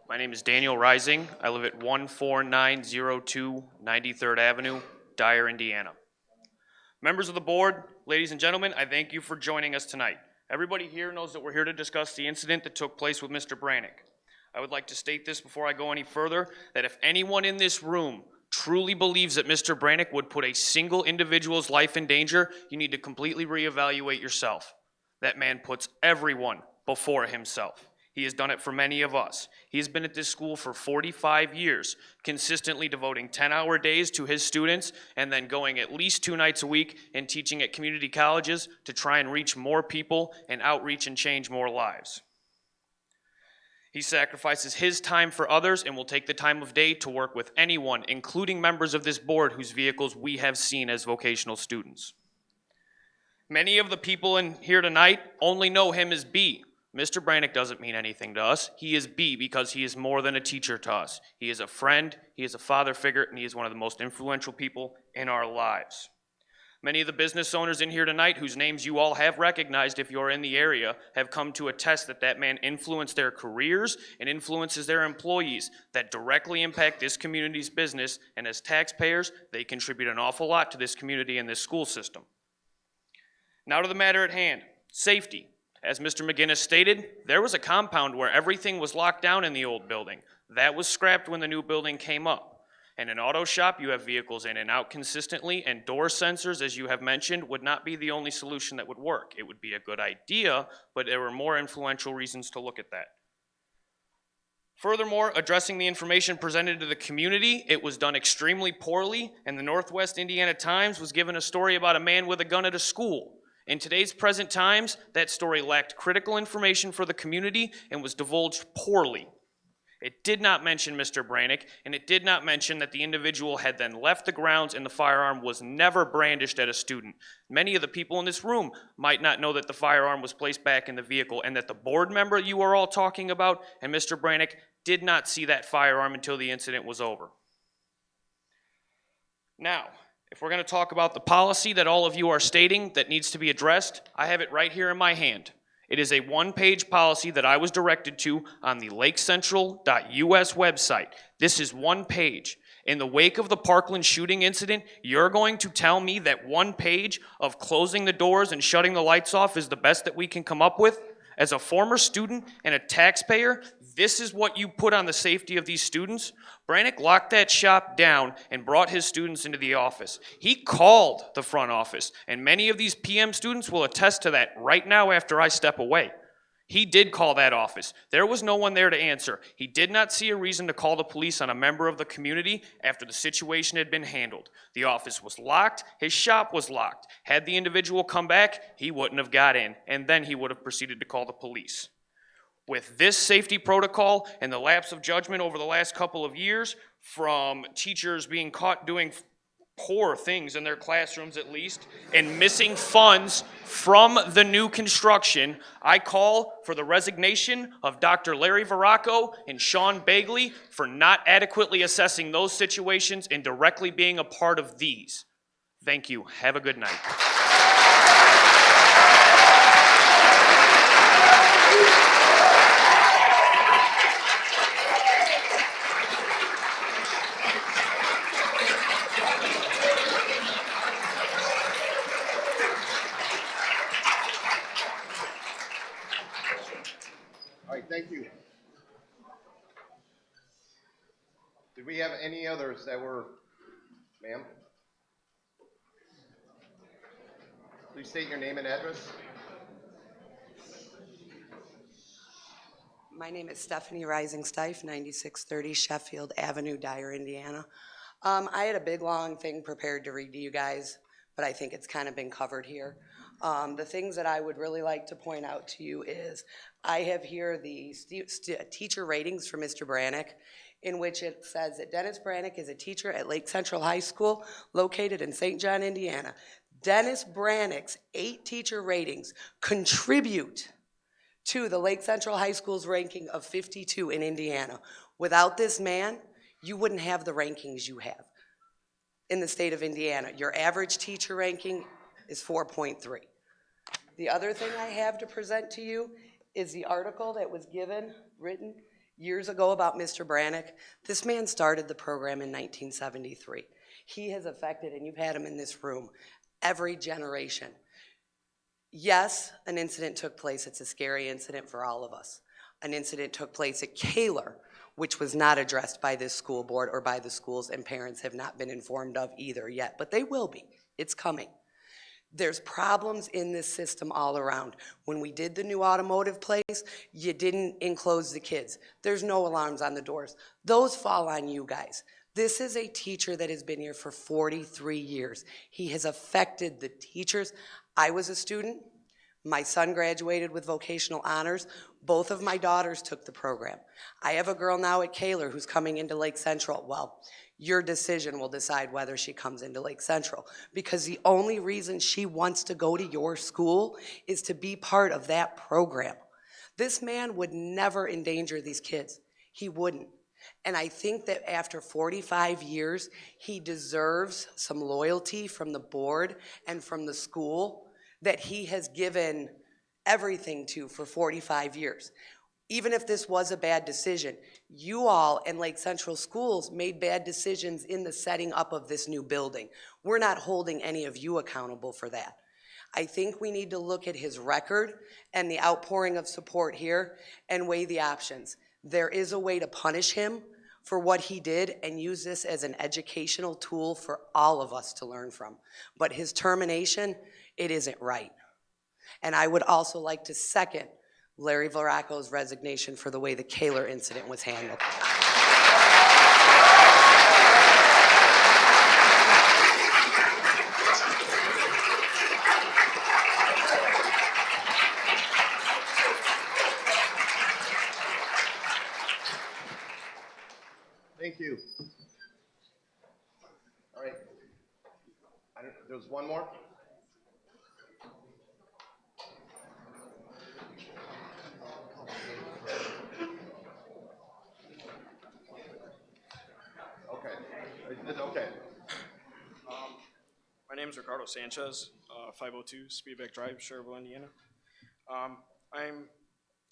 My name is Daniel Rising. I live at 14902 93rd Avenue, Dyer, Indiana. Members of the board, ladies and gentlemen, I thank you for joining us tonight. Everybody here knows that we're here to discuss the incident that took place with Mr. Brannick. I would like to state this before I go any further, that if anyone in this room truly believes that Mr. Brannick would put a single individual's life in danger, you need to completely reevaluate yourself. That man puts everyone before himself. He has done it for many of us. He has been at this school for 45 years, consistently devoting 10-hour days to his students and then going at least 2 nights a week and teaching at community colleges to try and reach more people and outreach and change more lives. He sacrifices his time for others and will take the time of day to work with anyone, including members of this board whose vehicles we have seen as vocational students. Many of the people in here tonight only know him as B. Mr. Brannick doesn't mean anything to us. He is B because he is more than a teacher to us. He is a friend, he is a father figure, and he is one of the most influential people in our lives. Many of the business owners in here tonight, whose names you all have recognized if you're in the area, have come to attest that that man influenced their careers and influences their employees that directly impact this community's business, and as taxpayers, they contribute an awful lot to this community and this school system. Now to the matter at hand, safety. As Mr. McGinnis stated, there was a compound where everything was locked down in the old building. That was scrapped when the new building came up. In an auto shop, you have vehicles in and out consistently, and door sensors, as you have mentioned, would not be the only solution that would work. It would be a good idea, but there were more influential reasons to look at that. Furthermore, addressing the information presented to the community, it was done extremely poorly, and the Northwest Indiana Times was given a story about a man with a gun at a school. In today's present times, that story lacked critical information for the community and was divulged poorly. It did not mention Mr. Brannick, and it did not mention that the individual had then left the grounds and the firearm was never brandished at a student. Many of the people in this room might not know that the firearm was placed back in the vehicle and that the board member you are all talking about and Mr. Brannick did not see that firearm until the incident was over. Now, if we're going to talk about the policy that all of you are stating that needs to be addressed, I have it right here in my hand. It is a one-page policy that I was directed to on the lakecentral.us website. This is one page. In the wake of the Parkland shooting incident, you're going to tell me that one page of closing the doors and shutting the lights off is the best that we can come up with? As a former student and a taxpayer, this is what you put on the safety of these students? Brannick locked that shop down and brought his students into the office. He called the front office, and many of these PM students will attest to that right now after I step away. He did call that office. There was no one there to answer. He did not see a reason to call the police on a member of the community after the situation had been handled. The office was locked. His shop was locked. Had the individual come back, he wouldn't have got in, and then he would have proceeded to call the police. With this safety protocol and the lapse of judgment over the last couple of years, from teachers being caught doing poor things in their classrooms at least, and missing funds from the new construction, I call for the resignation of Dr. Larry Veracco and Sean Bagley for not adequately assessing those situations and directly being a part of these. Thank you. Have a good night. All right, thank you. Did we have any others that were, ma'am? Please state your name and address. My name is Stephanie Rising Stife, 9630 Sheffield Avenue, Dyer, Indiana. I had a big, long thing prepared to read to you guys, but I think it's kind of been covered here. The things that I would really like to point out to you is I have here the teacher ratings for Mr. Brannick, in which it says that Dennis Brannick is a teacher at Lake Central High School located in St. John, Indiana. Dennis Brannick's 8 teacher ratings contribute to the Lake Central High School's ranking of 52 in Indiana. Without this man, you wouldn't have the rankings you have in the state of Indiana. Your average teacher ranking is 4.3. The other thing I have to present to you is the article that was written years ago about Mr. Brannick. This man started the program in 1973. He has affected, and you've had him in this room, every generation. Yes, an incident took place. It's a scary incident for all of us. An incident took place at Kaler, which was not addressed by this school board or by the schools, and parents have not been informed of either yet, but they will be. It's coming. There's problems in this system all around. When we did the new automotive place, you didn't enclose the kids. There's no alarms on the doors. Those fall on you guys. This is a teacher that has been here for 43 years. He has affected the teachers. I was a student. My son graduated with vocational honors. Both of my daughters took the program. I have a girl now at Kaler who's coming into Lake Central. Well, your decision will decide whether she comes into Lake Central, because the only reason she wants to go to your school is to be part of that program. This man would never endanger these kids. He wouldn't. And I think that after 45 years, he deserves some loyalty from the board and from the school that he has given everything to for 45 years. Even if this was a bad decision, you all and Lake Central Schools made bad decisions in the setting up of this new building. We're not holding any of you accountable for that. I think we need to look at his record and the outpouring of support here and weigh the options. There is a way to punish him for what he did and use this as an educational tool for all of us to learn from. But his termination, it isn't right. And I would also like to second Larry Veracco's resignation for the way the Kaler incident was handled. Thank you. All right. There's one more. Okay. My name is Ricardo Sanchez, 502 Speedback Drive, Schererville, Indiana. I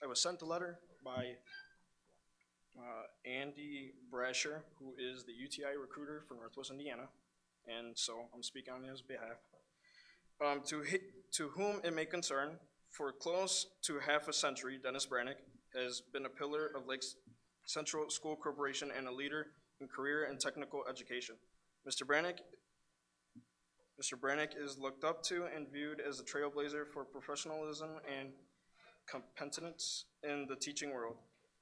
was sent a letter by Andy Brasher, who is the UTI recruiter for Northwest Indiana, and so I'm speaking on his behalf. To whom it may concern, for close to half a century, Dennis Brannick has been a pillar of Lake Central School Corporation and a leader in career and technical education. Mr. Brannick is looked up to and viewed as a trailblazer for professionalism and competence in the teaching world.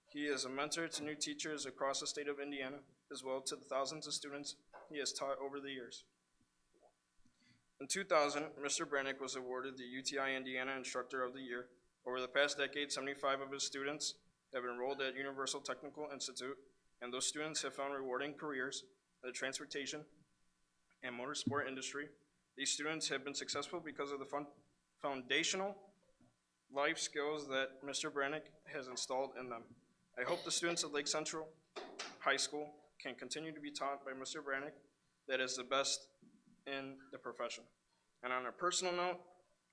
He is a mentor to new teachers across the state of Indiana, as well to the thousands of students he has taught over the years. In 2000, Mr. Brannick was awarded the UTI Indiana Instructor of the Year. Over the past decade, 75 of his students have enrolled at Universal Technical Institute, and those students have found rewarding careers in the transportation and motorsport industry. These students have been successful because of the foundational life skills that Mr. Brannick has installed in them. I hope the students at Lake Central High School can continue to be taught by Mr. Brannick that is the best in the profession. And on a personal note,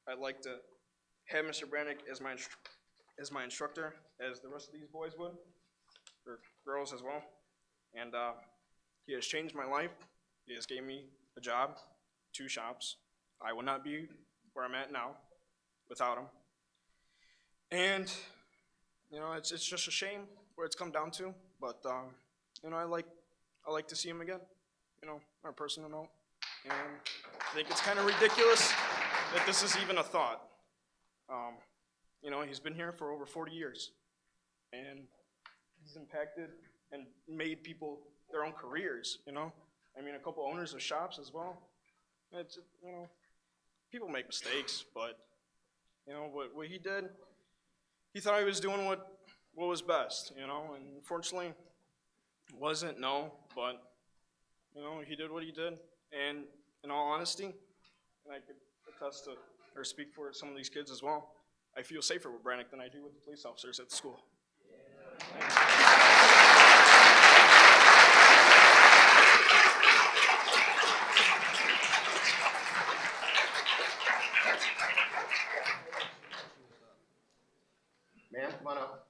I'd like to have Mr. Brannick as my instructor, as the rest of these boys would, or girls as well. And he has changed my life. He has gave me a job, 2 shops. I would not be where I'm at now without him. And, you know, it's just a shame where it's come down to, but, you know, I like to see him again, you know, on a personal note. And I think it's kind of ridiculous that this is even a thought. You know, he's been here for over 40 years, and he's impacted and made people their own careers, you know. I mean, a couple owners of shops as well. It's, you know, people make mistakes, but, you know, what he did, he thought he was doing what was best, you know, and unfortunately, it wasn't, no, but, you know, he did what he did, and in all honesty, and I could attest to, or speak for some of these kids as well, I feel safer with Brannick than I do with the police officers at the school. Ma'am, come on up.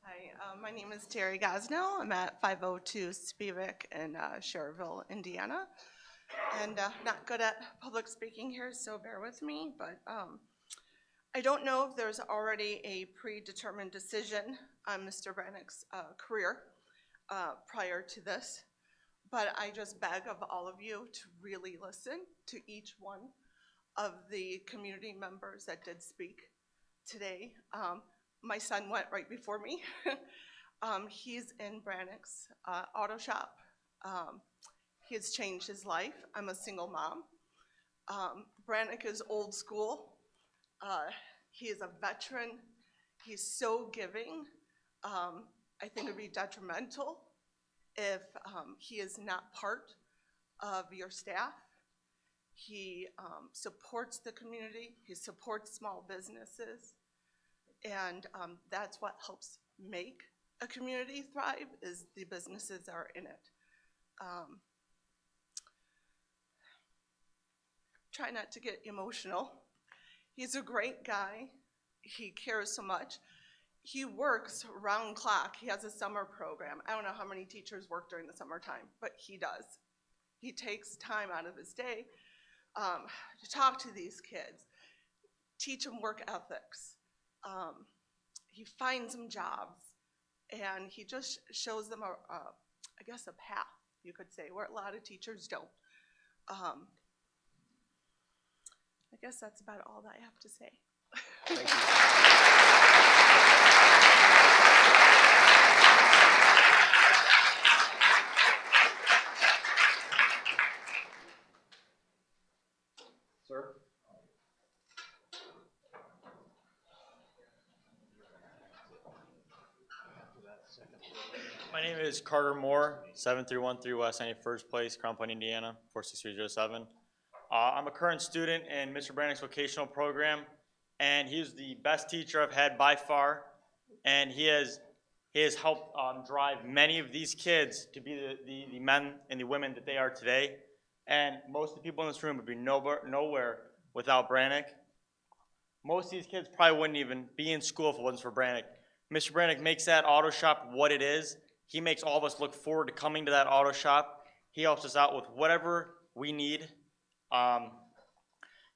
Hi, my name is Terry Gosnell. I'm at 502 Spivak in Schererville, Indiana. And not good at public speaking here, so bear with me. But I don't know if there's already a predetermined decision on Mr. Brannick's career prior to this. But I just beg of all of you to really listen to each one of the community members that did speak today. My son went right before me. He's in Brannick's auto shop. He has changed his life. I'm a single mom. Brannick is old school. He is a veteran. He's so giving. I think it would be detrimental if he is not part of your staff. He supports the community. He supports small businesses. And that's what helps make a community thrive, is the businesses are in it. Try not to get emotional. He's a great guy. He cares so much. He works round clock. He has a summer program. I don't know how many teachers work during the summertime, but he does. He takes time out of his day to talk to these kids, teach them work ethics. He finds them jobs, and he just shows them I guess a path, you could say, where a lot of teachers don't. I guess that's about all that I have to say. Thank you. Sir? My name is Carter Moore, 7313 West 91st Place, Crown Point, Indiana, 46307. I'm a current student in Mr. Brannick's vocational program, and he's the best teacher I've had by far, and he has helped drive many of these kids to be the men and the women that they are today. And most of the people in this room would be nowhere without Brannick. Most of these kids probably wouldn't even be in school if it wasn't for Brannick. Mr. Brannick makes that auto shop what it is. He makes all of us look forward to coming to that auto shop. He helps us out with whatever we need.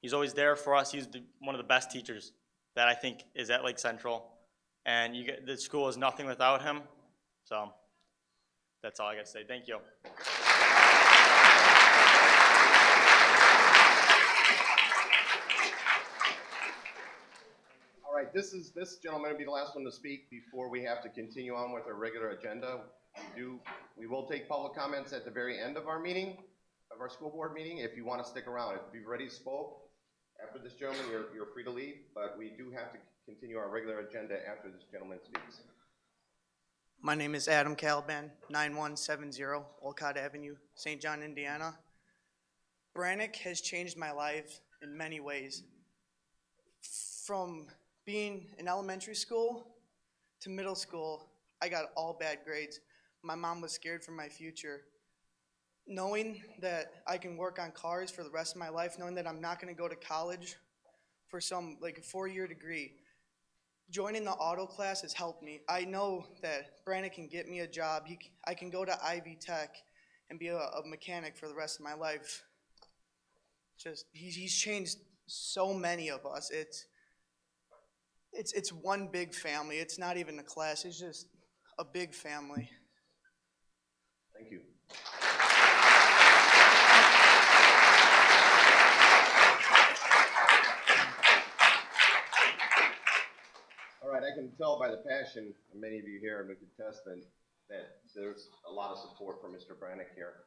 He's always there for us. He's one of the best teachers that I think is at Lake Central. And the school is nothing without him. So that's all I got to say. Thank you. this gentleman will be the last one to speak before we have to continue on with our regular agenda. We will take public comments at the very end of our meeting, of our school board meeting, if you want to stick around. If you've already spoke after this gentleman, you're free to leave, but we do have to continue our regular agenda after this gentleman speaks. My name is Adam Caliban, 9170 Olcott Avenue, St. John, Indiana. Brannick has changed my life in many ways. From being in elementary school to middle school, I got all bad grades. My mom was scared for my future. Knowing that I can work on cars for the rest of my life, knowing that I'm not going to go to college for some like a 4-year degree, joining the auto class has helped me. I know that Brannick can get me a job. I can go to Ivy Tech and be a mechanic for the rest of my life. Just he's changed so many of us. It's one big family. It's not even a class. It's just a big family. Thank you. All right, I can tell by the passion of many of you here, and we can test that there's a lot of support for Mr. Brannick here.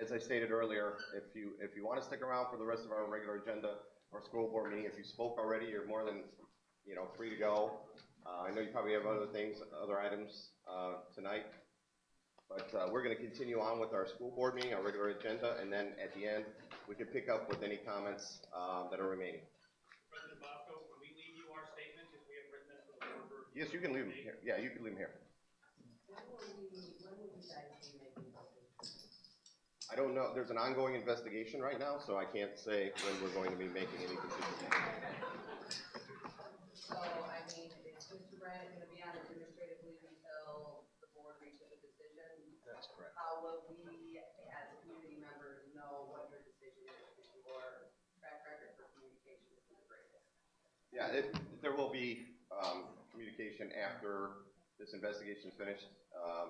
As I stated earlier, if you want to stick around for the rest of our regular agenda, our school board meeting, if you spoke already, you're more than free to go. I know you probably have other things, other items tonight, but we're going to continue on with our school board meeting, our regular agenda, and then at the end, we can pick up with any comments that are remaining. President Bosco, can we leave you our statements if we have written this for the board for? Yes, you can leave them here. Yeah, you can leave them here. I don't know. There's an ongoing investigation right now, so I can't say when we're going to be making any decisions. So, I mean, is Mr. Brannick going to be on administrative leave until the board reaches a decision? That's correct. How will we, as community members, know what your decision is? Because your track record for communication is the greatest. Yeah, there will be communication after this investigation is finished.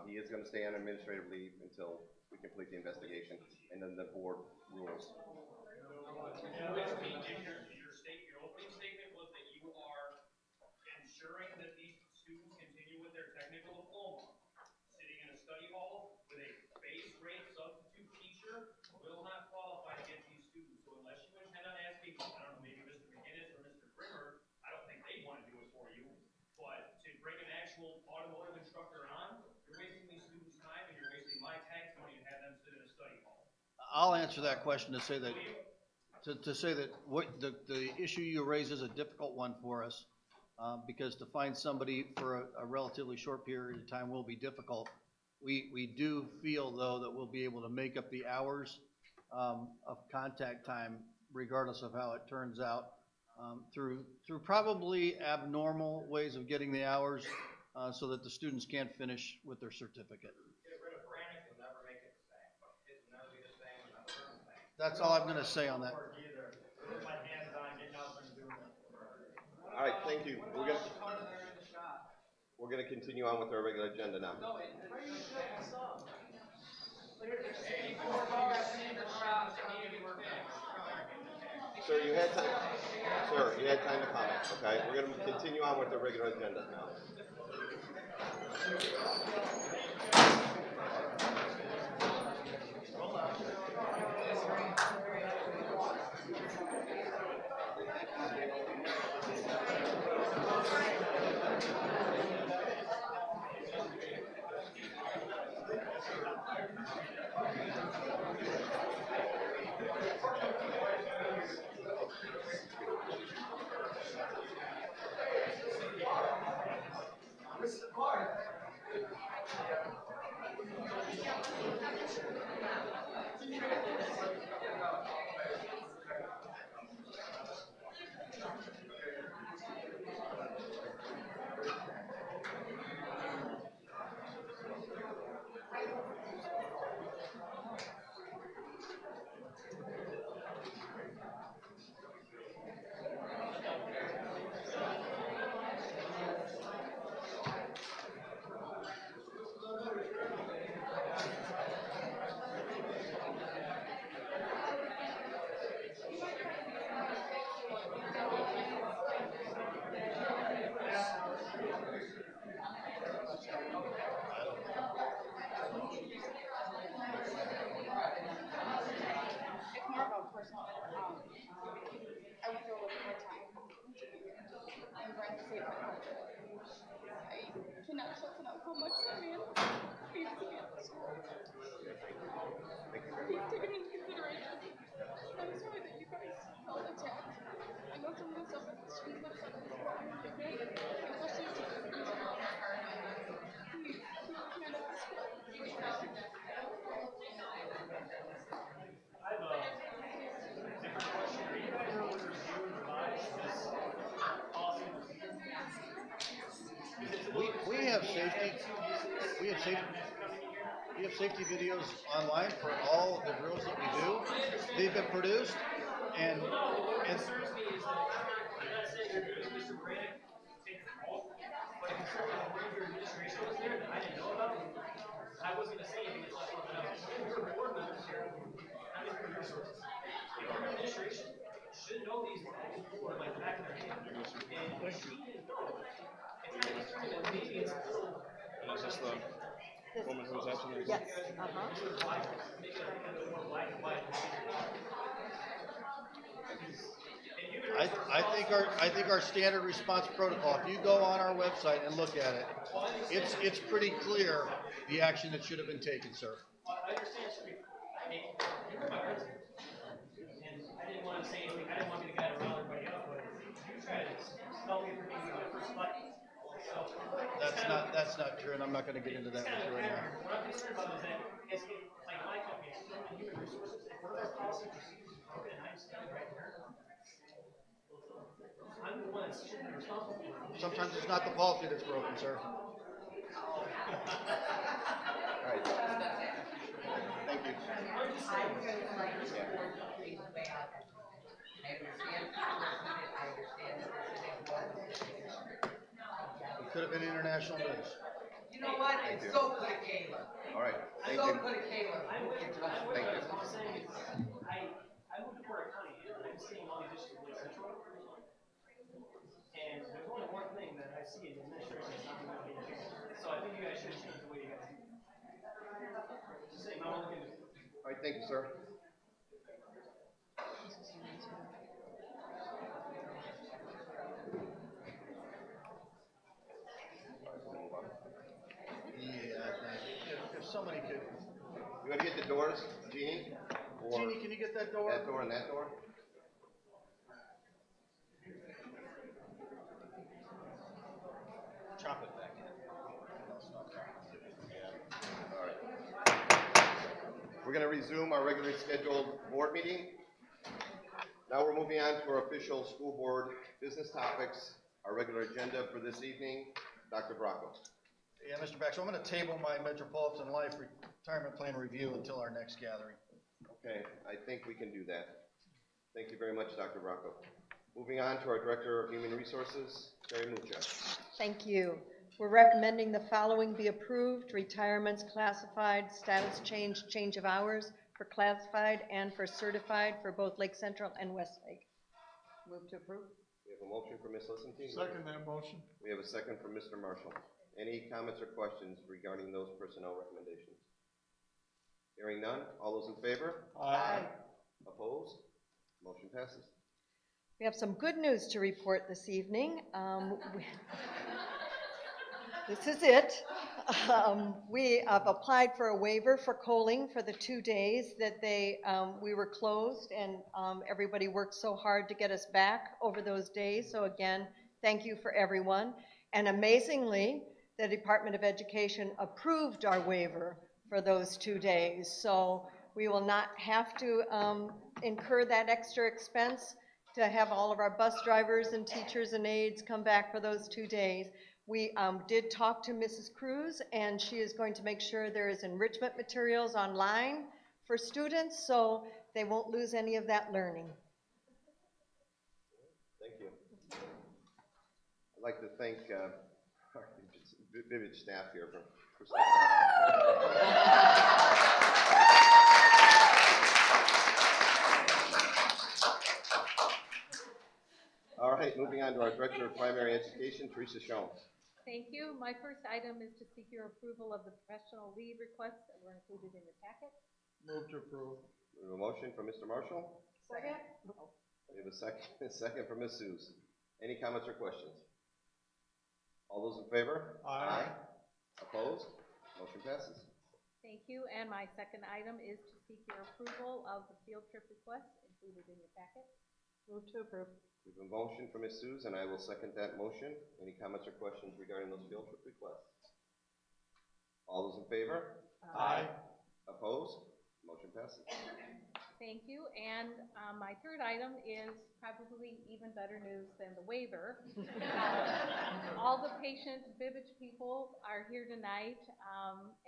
He is going to stay on administrative leave until we complete the investigation, and then the board rules. Your opening statement was that you are ensuring that these students continue with their technical diploma. Sitting in a study hall with a base rate substitute teacher will not qualify to get these students. So unless you intend on asking, I don't know, maybe Mr. McGinnis or Mr. Grimmer, I don't think they want to do it for you. But to bring an actual automotive instructor on, you're wasting these students' time and you're wasting my tax money to have them sit in a study hall. I'll answer that question to say that, the issue you raise is a difficult one for us, because to find somebody for a relatively short period of time will be difficult. We do feel, though, that we'll be able to make up the hours of contact time, regardless of how it turns out, through probably abnormal ways of getting the hours, so that the students can't finish with their certificate. Get rid of Brannick, you'll never make it the same. It'll never be the same, it'll never learn the same. That's all I'm gonna say on that. Put my hands on, getting out there and doing it. All right, thank you. We're gonna continue on with our regular agenda now. Sir, you had time. Sir, you had time to comment. Okay, we're gonna continue on with the regular agenda now. We have safety, we have safety, we have safety videos online for all of the drills that we do. They've been produced and, Concerns me is that I'm not saying that Mr. Brannick take the fault, but it concerns me that one of your administration was there that I didn't know about. I wasn't gonna say anything until I found out. You're board members here, not human resources. If your administration should know these rules like the back of their hand, and she didn't know, it's kind of concerning that maybe it's a little. Is this the woman who was absent? Yes, uh-huh. I think our standard response protocol, if you go on our website and look at it, it's pretty clear the action that should have been taken, sir. I understand, sir. You're my president. And I didn't want to say anything, I didn't want to be the guy to rile everybody up, but you tried to stop me from being my first fight. So. That's not true, and I'm not gonna get into that with you right now. What I'm concerned about is that, it's like my company, it's human resources, if one of our policy procedures is broken, and I'm standing right there, I'm the one that should be responsible for it. Sometimes it's not the policy that's broken, sir. All right. Thank you. It could have been international news. You know what? Thank you. It's so good at Caleb. All right, thank So you. good at Caleb. Thank you. What I'm saying is, I moved to Porter County, and I'm seeing all these issues with Lake Central. And there's only one thing that I see in the administration is not moving. So I think you guys should change the way you guys do. Just saying, I'm looking to. All right, thank you, sir. If somebody could. You want to get the doors, Jeannie? Or Jeannie, can you get that door? that door and that door? Chop it back in. All right. We're going to resume our regularly scheduled board meeting. Now we're moving on to our official school board business topics, our regular agenda for this evening. Dr. Bracco. Yeah, Mr. Baxter, I'm gonna table my Metropolitan Life Retirement Plan review until our next gathering. Okay, I think we can do that. Thank you very much, Dr. Bracco. Moving on to our Director of Human Resources, Terry Mucha. Thank you. We're recommending the following be approved: retirements classified, status change, change of hours for classified and for certified for both Lake Central and Westlake. Move to approve. We have a motion for Ms. Lissentine. Second that motion. We have a second from Mr. Marshall. Any comments or questions regarding those personnel recommendations? Hearing none, all those in favor? Aye. Opposed? Motion passes. We have some good news to report this evening. This is it. We have applied for a waiver for Coling for the 2 days that we were closed, and everybody worked so hard to get us back over those days. So again, thank you for everyone. And amazingly, the Department of Education approved our waiver for those 2 days. So we will not have to incur that extra expense to have all of our bus drivers and teachers and aides come back for those 2 days. We did talk to Mrs. Cruz, and she is going to make sure there is enrichment materials online for students, so they won't lose any of that learning. Thank you. I'd like to thank our Vivid staff here for sticking around. All right, moving on to our Director of Primary Education, Teresa Schoen. Thank you. My first item is to seek your approval of the professional leave requests that were included in your packet. Move to approve. We have a motion from Mr. Marshall. Second. We have a second from Ms. Suze. Any comments or questions? All those in favor? Aye. Opposed? Motion passes. Thank you. And my second item is to seek your approval of the field trip requests included in your packet. Move to approve. We have a motion from Ms. Suze, and I will second that motion. Any comments or questions regarding those field trip requests? All those in favor? Aye. Opposed? Motion passes. Thank you, and my third item is probably even better news than the waiver. All the patient Vivage people are here tonight,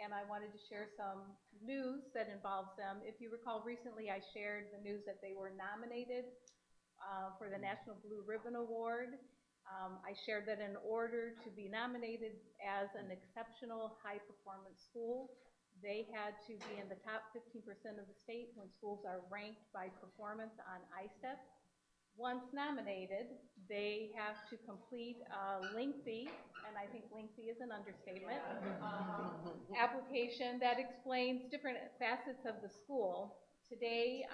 and I wanted to share some news that involves them. If you recall, recently I shared the news that they were nominated for the National Blue Ribbon Award. I shared that in order to be nominated as an exceptional high-performance school, they had to be in the top 15% of the state when schools are ranked by performance on ISTEP. Once nominated, they have to complete a lengthy, and I think lengthy is an understatement, application that explains different facets of the school. Today,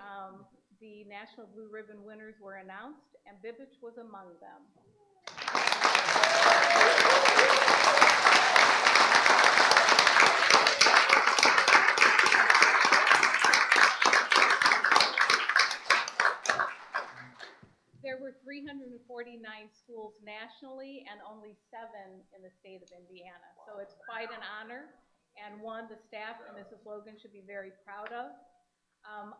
the National Blue Ribbon winners were announced, and Vivage was among them. There were 349 schools nationally and only 7 in the state of Indiana. So it's quite an honor, and one the staff and Mrs. Logan should be very proud of.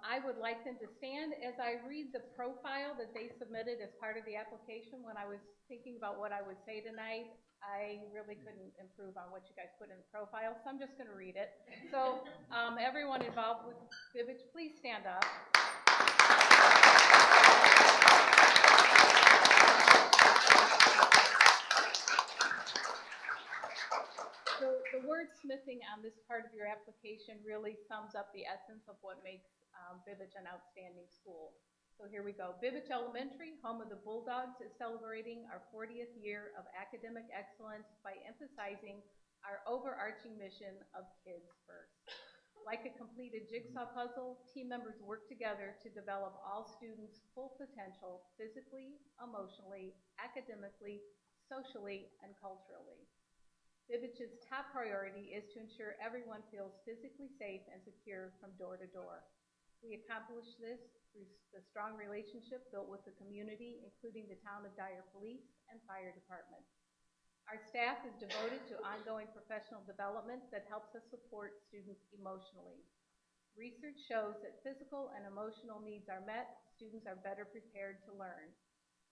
I would like them to stand as I read the profile that they submitted as part of the application. When I was thinking about what I would say tonight, I really couldn't improve on what you guys put in the profile, so I'm just going to read it. So everyone involved with Vivage, please stand up. The wordsmithing on this part of your application really sums up the essence of what makes Vivage an outstanding school. So here we go. Vivage Elementary, home of the Bulldogs, is celebrating our 40th year of academic excellence by emphasizing our overarching mission of kids first. Like a completed jigsaw puzzle, team members work together to develop all students' full potential physically, emotionally, academically, socially, and culturally. Vivage's top priority is to ensure everyone feels physically safe and secure from door to door. We accomplish this through the strong relationship built with the community, including the town of Dyer Police and Fire Department. Our staff is devoted to ongoing professional development that helps us support students emotionally. Research shows that physical and emotional needs are met, students are better prepared to learn.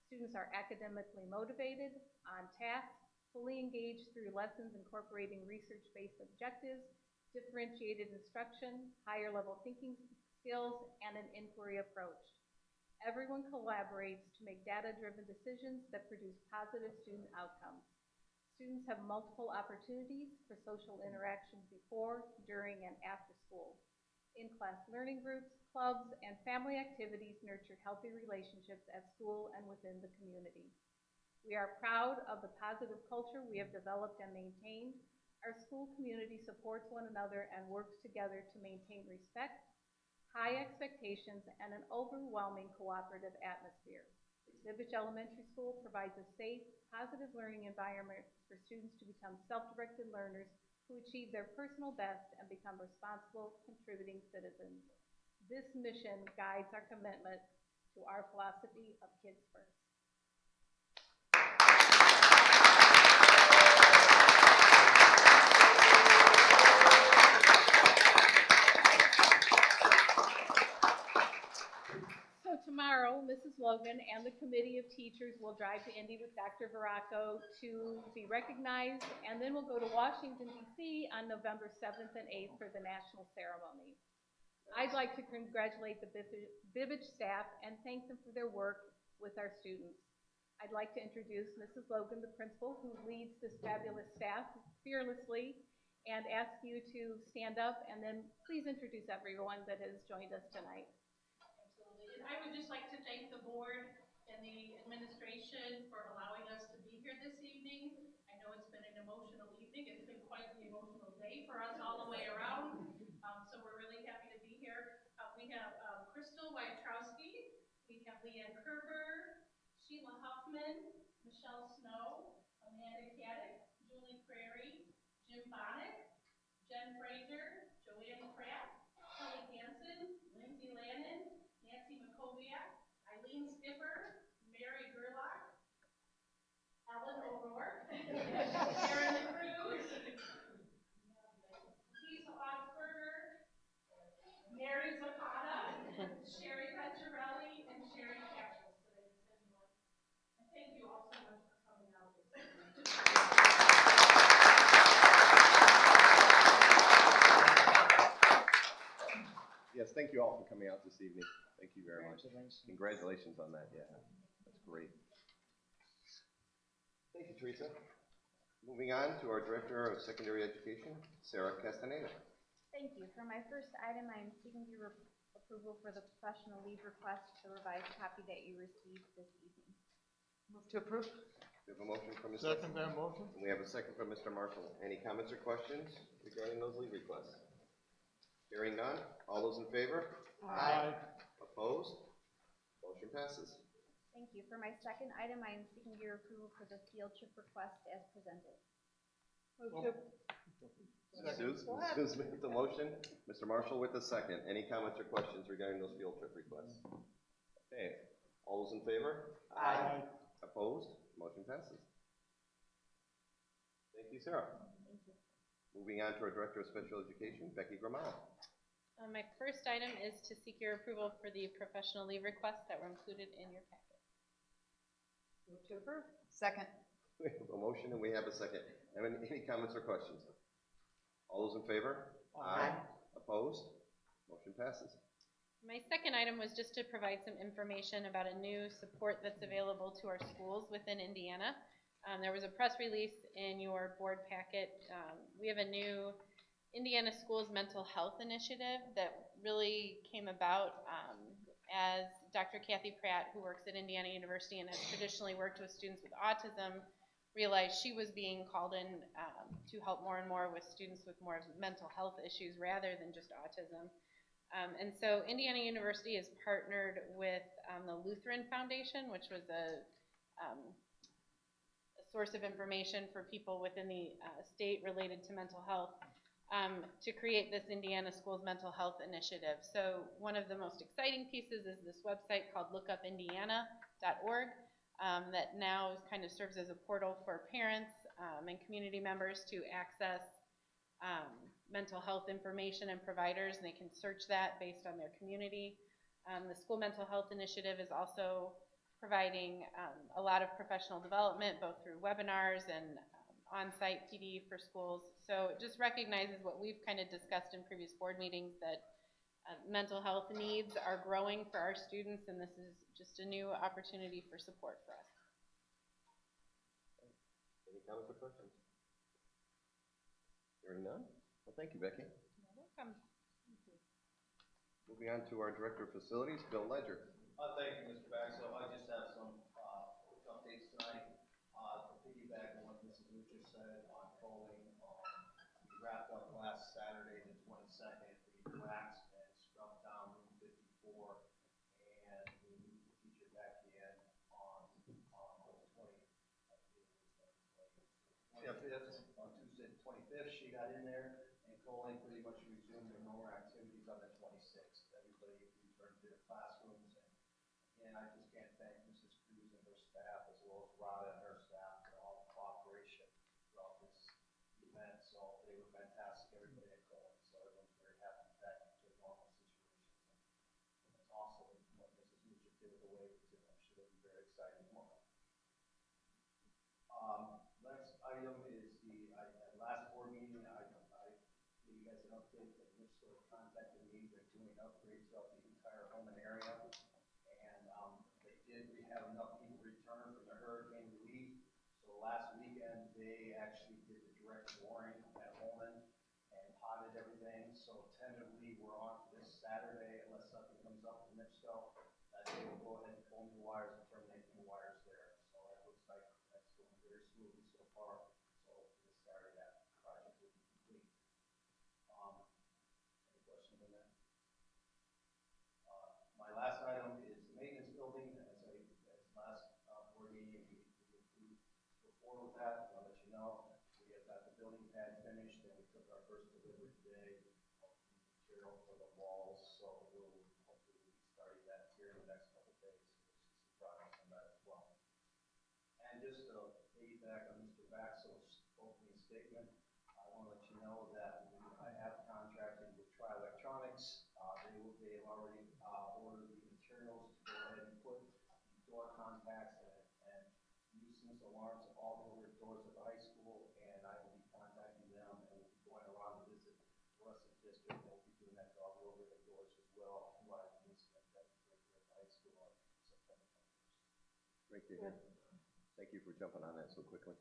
Students are academically motivated, on task, fully engaged through lessons incorporating research-based objectives, differentiated instruction, higher level thinking skills, and an inquiry approach. Everyone collaborates to make data-driven decisions that produce positive student outcomes. Students have multiple opportunities for social interaction before, during, and after school. In-class learning groups, clubs, and family activities nurture healthy relationships at school and within the community. We are proud of the positive culture we have developed and maintained. Our school community supports one another and works together to maintain respect, high expectations, and an overwhelming cooperative atmosphere. Vivage Elementary School provides a safe, positive learning environment for students to become self-directed learners who achieve their personal best and become responsible, contributing citizens. This mission guides our commitment to our philosophy of kids first. So tomorrow, Mrs. Logan and the committee of teachers will drive to Indy with Dr. Veraco to be recognized, and then we'll go to Washington, D.C. on November 7th and 8th for the national ceremony. I'd like to congratulate the Vivage staff and thank them for their work with our students. I'd like to introduce Mrs. Logan, the principal, who leads this fabulous staff fearlessly, and ask you to stand up and then please introduce everyone that has joined us tonight. Absolutely. And I would just like to thank the board and the administration for allowing us to be here this evening. I know it's been an emotional evening. It's been quite the emotional day for us all the way around. So we're really happy to be here. We have Crystal Wojtrowski, we have Leanne Kerber, Sheila Huffman, Michelle Snow, Amanda Caddick, Julie Prairie, Jim Bonnick, Jen Fraser, Joanne Pratt, Kelly Hansen, Lindsay Lannon, Nancy Makoviak, Eileen Skipper, Yes, thank you all for coming out this evening. Thank you very much. Congratulations on that, yeah, that's great. Thank you, Teresa. Moving on to our Director of Secondary Education, Sarah Castaneda. Thank you. For my first item, I am seeking your approval for the professional leave request, the revised copy that you received this evening. Move to approve. We have a motion from Ms. Second that motion? And we have a second from Mr. Marshall. Any comments or questions regarding those leave requests? Hearing none, all those in favor? Aye. Opposed? Motion passes. Thank you. For my second item, I am seeking your approval for the field trip request as presented. Ms. Suze with the motion, Mr. Marshall with the second. Any comments or questions regarding those field trip requests? Okay, all those in favor? Aye. Opposed? Motion passes. Thank you, Sarah. Thank you. Moving on to our Director of Special Education, Becky Vermeil. My first item is to seek your approval for the professional leave requests that were included in your packet. Move to approve. Second. We have a motion and we have a second. Any comments or questions? All those in favor? Aye. Opposed? Motion passes. My second item was just to provide some information about a new support that's available to our schools within Indiana. There was a press release in your board packet. We have a new Indiana Schools Mental Health Initiative that really came about as Dr. Kathy Pratt, who works at Indiana University and has traditionally worked with students with autism, realized she was being called in to help more and more with students with more mental health issues rather than just autism. And so Indiana University is partnered with the Lutheran Foundation, which was a source of information for people within the state related to mental health, to create this Indiana Schools Mental Health Initiative. So one of the most exciting pieces is this website called lookupindiana.org that now kind of serves as a portal for parents and community members to access mental health information and providers, and they can search that based on their community. The School Mental Health Initiative is also providing a lot of professional development, both through webinars and on-site PD for schools. So it just recognizes what we've kind of discussed in previous board meetings, that mental health needs are growing for our students, and this is just a new opportunity for support for us. Any comments or questions? Hearing none? Well, thank you, Becky. You're welcome. Moving on to our Director of Facilities, Bill Ledger. Thank you, Mr. Baxlow. I just have some quick updates tonight. To piggyback on what Mrs. Lucia said on trolling, we wrapped up last Saturday, the 22nd. We waxed and scrubbed down room 54, and we moved the teacher back in on the 20th. On Tuesday, the 25th, she got in there, and trolling pretty much resumed their normal activities on the 26th. Everybody returned to their classrooms, and I just can't thank Mrs. Cruz and her staff, as well as Rada and her staff, for all the cooperation throughout this event. So they were fantastic, everybody at Colin. So everyone's very happy back to normal situations. And it's awesome what Mrs. Lucia did with the waiver too. I'm sure they'll be very excited tomorrow. Next item is at last board meeting, I gave you guys an update that Mitchell contacted me. They're doing upgrades throughout the entire Holman area. We have enough people return from the hurricane relief. So last weekend, they actually did the direct boring at Holman and potted everything. So tentatively, we're on for this Saturday, unless something comes up from Mitchell, that they will go ahead and pull new wires and terminate new wires there. So it looks like that's going very smoothly so far. So this Saturday, that project will be complete. Any questions on that? My last item is the maintenance building. As last board meeting, we approved before with that. I'll let you know. We have got the building pad finished, and we took our first delivery today of the material for the walls. So we'll hopefully be starting that here in the next couple of days. So we'll see some progress on that as well. And just to piggyback on Mr. Baxel's opening statement, I want to let you know that I have contracted with Tri Electronics. They have already ordered the materials to go ahead and put door contacts and nuisance alarms at all the doors at the high school, and I will be contacting them, and we'll be going around to visit the rest of the district, and we'll be doing that to all the overhead doors as well. Great to hear. Thank you for jumping on that so quickly.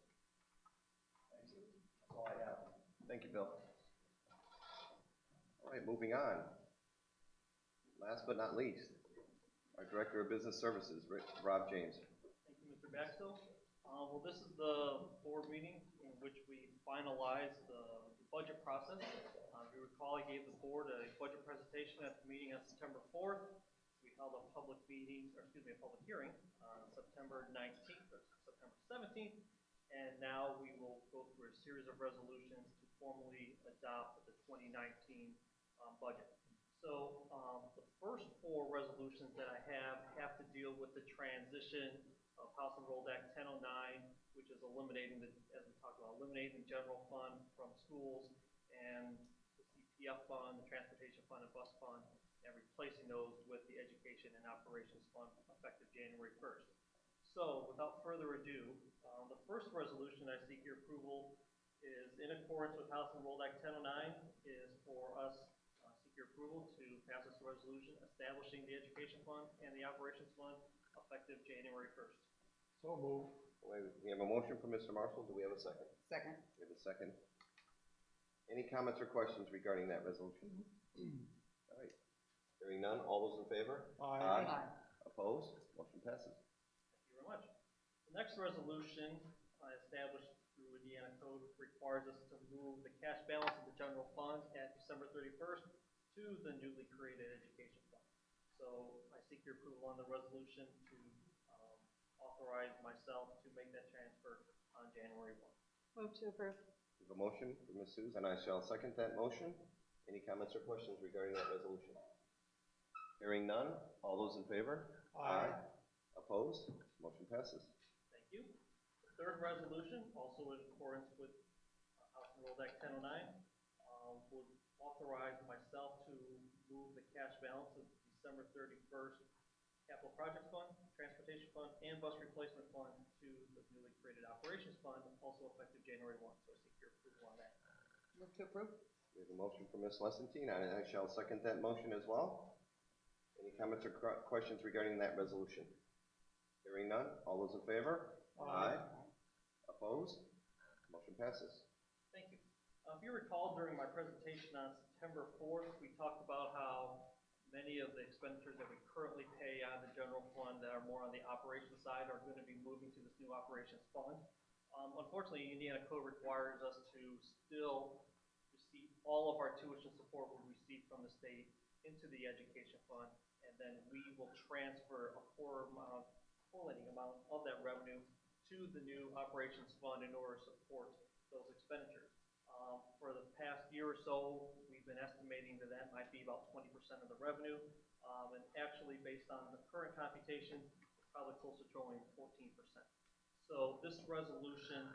That's all I have. Thank you, Bill. All right, moving on. Last but not least, our Director of Business Services, Rob James. Thank you, Mr. Baxter. Well, this is the board meeting in which we finalized the budget process. If you recall, I gave the board a budget presentation at the meeting on September 4th. We held a public meeting, or excuse me, a public hearing on September 19th or September 17th. And now we will go through a series of resolutions to formally adopt the 2019 budget. So the first four resolutions that I have to deal with the transition of House Enrolled Act 1009, which is eliminating the, as we talked about, eliminating the general fund from schools and the CPF fund, the transportation fund, and bus fund, and replacing those with the education and operations fund effective January 1st. So without further ado, the first resolution I seek your approval is in accordance with House Enrolled Act 1009 is for us seek your approval to pass this resolution establishing the education fund and the operations fund effective January 1st. So moved. We have a motion from Mr. Marshall. Do we have a second? Second. We have a second. Any comments or questions regarding that resolution? All right. Hearing none, all those in favor? Aye. Opposed? Motion passes. Thank you very much. The next resolution established through Indiana Code requires us to move the cash balance of the general fund at December 31st to the newly created education fund. So I seek your approval on the resolution to authorize myself to make that transfer on January 1. Move to approve. We have a motion from Ms. Suze, and I shall second that motion. Any comments or questions regarding that resolution? Hearing none, all those in favor? Aye. Opposed? Motion passes. Thank you. The third resolution, also in accordance with House Enrolled Act 1009, would authorize myself to move the cash balance of December 31st Capital Projects Fund, Transportation Fund, and Bus Replacement Fund to the newly created Operations Fund, also effective January 1. So I seek your approval on that. Move to approve. We have a motion from Ms. Lessentine, and I shall second that motion as well. Any comments or questions regarding that resolution? Hearing none, all those in favor? Aye. Opposed? Motion passes. Thank you. If you recall, during my presentation on September 4th, we talked about how many of the expenditures that we currently pay on the general fund that are more on the operations side are going to be moving to this new operations fund. Unfortunately, Indiana Code requires us to still receive all of our tuition support we receive from the state into the education fund, and then we will transfer a correlating amount of that revenue to the new operations fund in order to support those expenditures. For the past year or so, we've been estimating that that might be about 20% of the revenue, and actually based on the current computation, it's probably closer to only 14%. So this resolution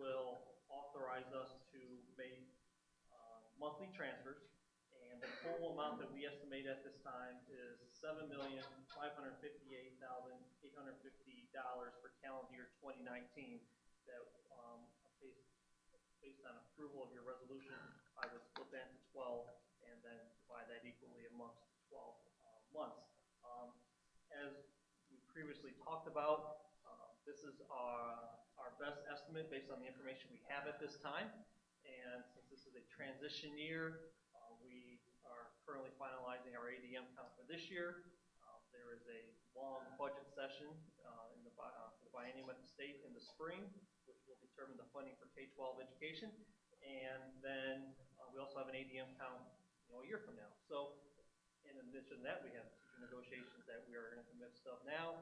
will authorize us to make monthly transfers, and the full amount that we estimate at this time is $7,558,850 for calendar year 2019 that based on approval of your resolution, I would split that into 12 and then divide that equally amongst 12 months. As we previously talked about, this is our best estimate based on the information we have at this time. And since this is a transition year, we are currently finalizing our ADM count for this year. There is a long budget session for the biennium at the state in the spring, which will determine the funding for K-12 education. And then we also have an ADM count a year from now. So in addition to that, we have teacher negotiations that we are in the midst of now,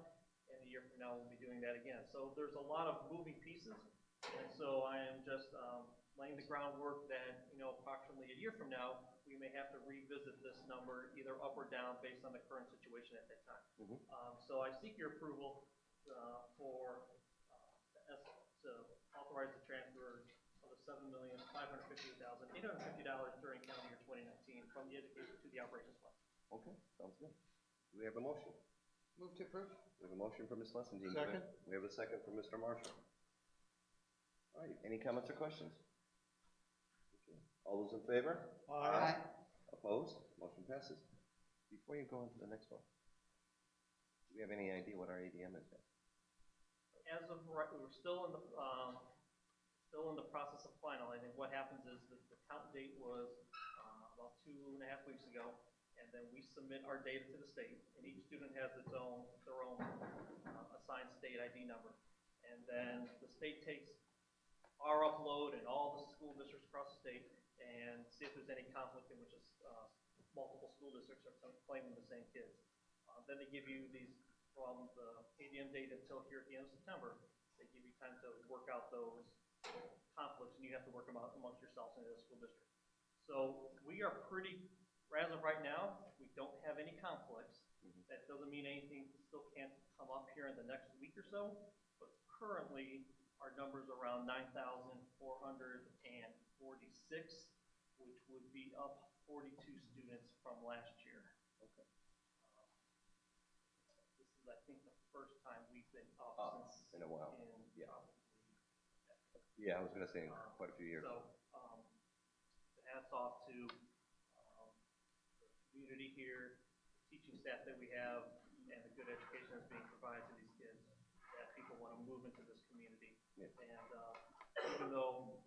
and a year from now we'll be doing that again. So there's a lot of moving pieces, and so I am just laying the groundwork that approximately a year from now we may have to revisit this number either up or down based on the current situation at that time. So I seek your approval to authorize the transfer of the $7,558,850 during calendar year 2019 from the education to the operations fund. Okay, sounds good. Do we have a motion? Move to approve. We have a motion from Ms. Lessentine. Second. We have a second from Mr. Marshall. All right, any comments or questions? Okay. All those in favor? Aye. Opposed? Motion passes. Before you go on to the next one, do we have any idea what our ADM is yet? as of right, we're still in the process of finalizing. What happens is that the count date was, about 2.5 weeks ago, and then we submit our data to the state, and each student has their own assigned state ID number. And then the state takes our upload and all the school districts across the state and see if there's any conflict in which multiple school districts are claiming the same kids. Then they give you these, from the ADM date until here at the end of September, they give you time to work out those conflicts, and you have to work them out amongst yourselves in the school district. So we are pretty, as of right now, we don't have any conflicts. That doesn't mean anything still can't come up here in the next week or so, but currently our number's around 9,446, which would be up 42 students from last year. Okay. This is, I think, the first time we've been up since in a while. Yeah. Yeah, I was gonna say in quite a few years. So, hats off to the community here, the teaching staff that we have, and the good education that's being provided to these kids, that people want to move into this community. Yeah. And even though,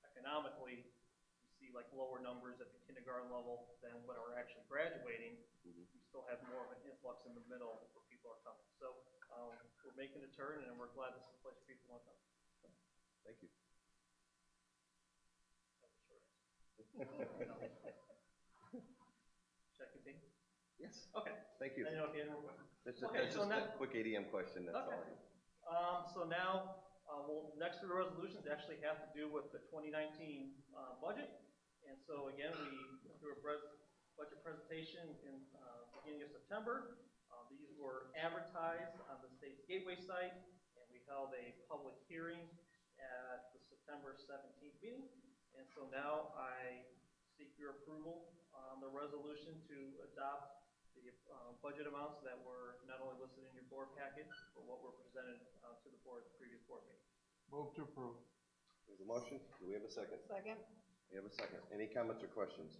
economically, you see like lower numbers at the kindergarten level than what are actually graduating, we still have more of an influx in the middle where people are coming. So we're making a turn, and we're glad this is a place where people want to come. Thank you. Should I continue? Yes. Okay. Thank you. I don't know if you had more questions. That's Okay, just so a now- quick ADM question, that's Okay. all. So now, next to the resolutions actually have to do with the 2019 budget. And so again, we went through a budget presentation in beginning of September. These were advertised on the state's gateway site, and we held a public hearing at the September 17th meeting. And so now I seek your approval on the resolution to adopt the budget amounts that were not only listed in your board packet, but what were presented to the board at the previous board meeting. Move to approve. There's a motion, do we have a second? Second. We have a second. Any comments or questions?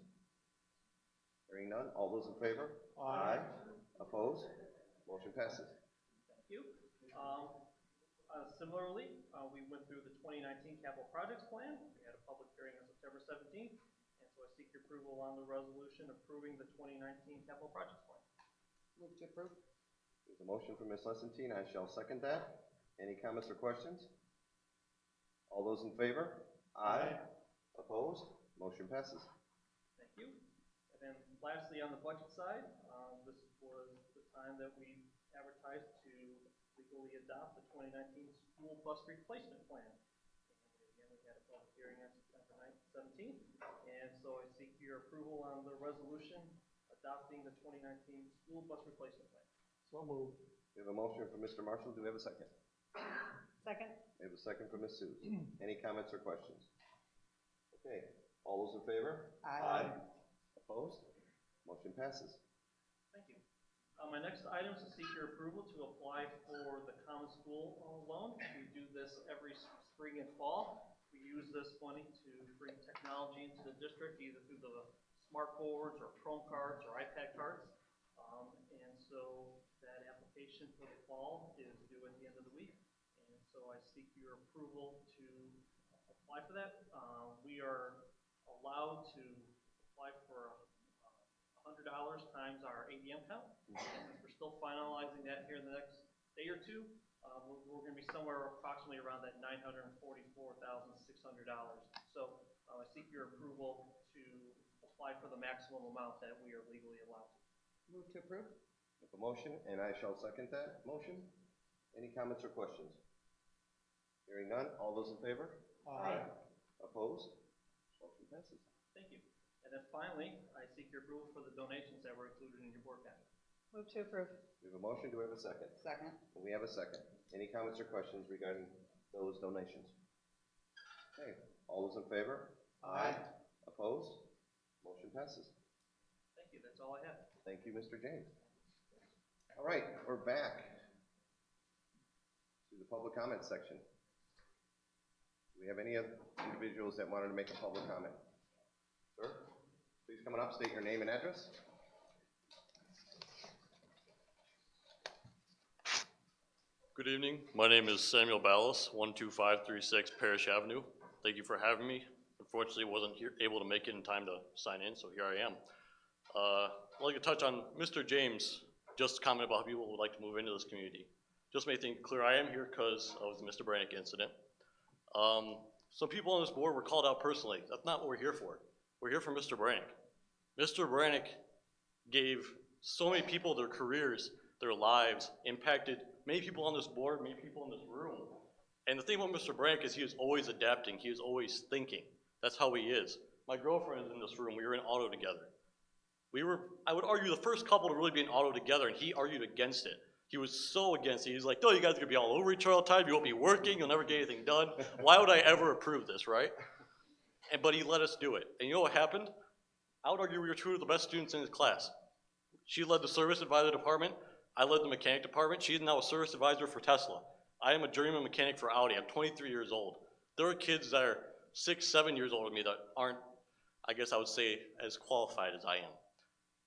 Hearing none, all those in favor? Aye. Opposed? Motion passes. Thank you. Similarly, we went through the 2019 capital projects plan. We had a public hearing on September 17th, and so I seek your approval on the resolution approving the 2019 capital projects plan. Move to approve. There's a motion from Ms. Lessentine, I shall second that. Any comments or questions? All those in favor? Aye. Opposed? Motion passes. Thank you. And then lastly, on the budget side, this was the time that we advertised to legally adopt the 2019 school bus replacement plan. And again, we had a public hearing on September 17th, and so I seek your approval on the resolution adopting the 2019 school bus replacement plan. So moved. We have a motion from Mr. Marshall, do we have a second? Second. We have a second from Ms. Seuss. Any comments or questions? Okay, all those in favor? Aye. Opposed? Motion passes. Thank you. My next item is to seek your approval to apply for the common school loan. We do this every spring and fall. We use this money to bring technology into the district, either through the smart boards or Chrome cards or iPad cards. And so that application for the fall is due at the end of the week. And so I seek your approval to apply for that. We are allowed to apply for $100 times our ADM count. Since we're still finalizing that here in the next day or two, we're going to be somewhere approximately around that $944,600. So I seek your approval to apply for the maximum amount that we are legally allowed to. Move to approve. With a motion, and I shall second that motion. Any comments or questions? Hearing none, all those in favor? Aye. Opposed? Motion passes. Thank you. And then finally, I seek your approval for the donations that were included in your board packet. Move to approve. We have a motion, do we have a second? Second. We have a second. Any comments or questions regarding those donations? Okay, all those in favor? Aye. Opposed? Motion passes. Thank you. That's all I have. Thank you, Mr. James. All right, we're back to the public comment section. Do we have any other individuals that wanted to make a public comment? Sir, please come on up, state your name and address. Good evening. My name is Samuel Ballas, 12536 Parish Avenue. Thank you for having me. Unfortunately, wasn't able to make it in time to sign in, so here I am. I'd like to touch on Mr. James, just comment about how people would like to move into this community. Just make things clear, I am here because of the Mr. Brannick incident. Some people on this board were called out personally. That's not what we're here for. We're here for Mr. Brannick. Mr. Brannick gave so many people their careers, their lives, impacted many people on this board, many people in this room. And the thing about Mr. Brannick is he was always adapting. He was always thinking. That's how he is. My girlfriend is in this room. We were in auto together. We were, I would argue, the first couple to really be in auto together, and he argued against it. He was so against it. He's like, no, you guys are gonna be all over each other all the time. You won't be working. You'll never get anything done. Why would I ever approve this, right? But he let us do it. And you know what happened? I would argue we were two of the best students in his class. She led the service advisor department. I led the mechanic department. She's now a service advisor for Tesla. I am a journeyman mechanic for Audi. I'm 23 years old. There are kids that are 6, 7 years older than me that aren't, I guess I would say, as qualified as I am.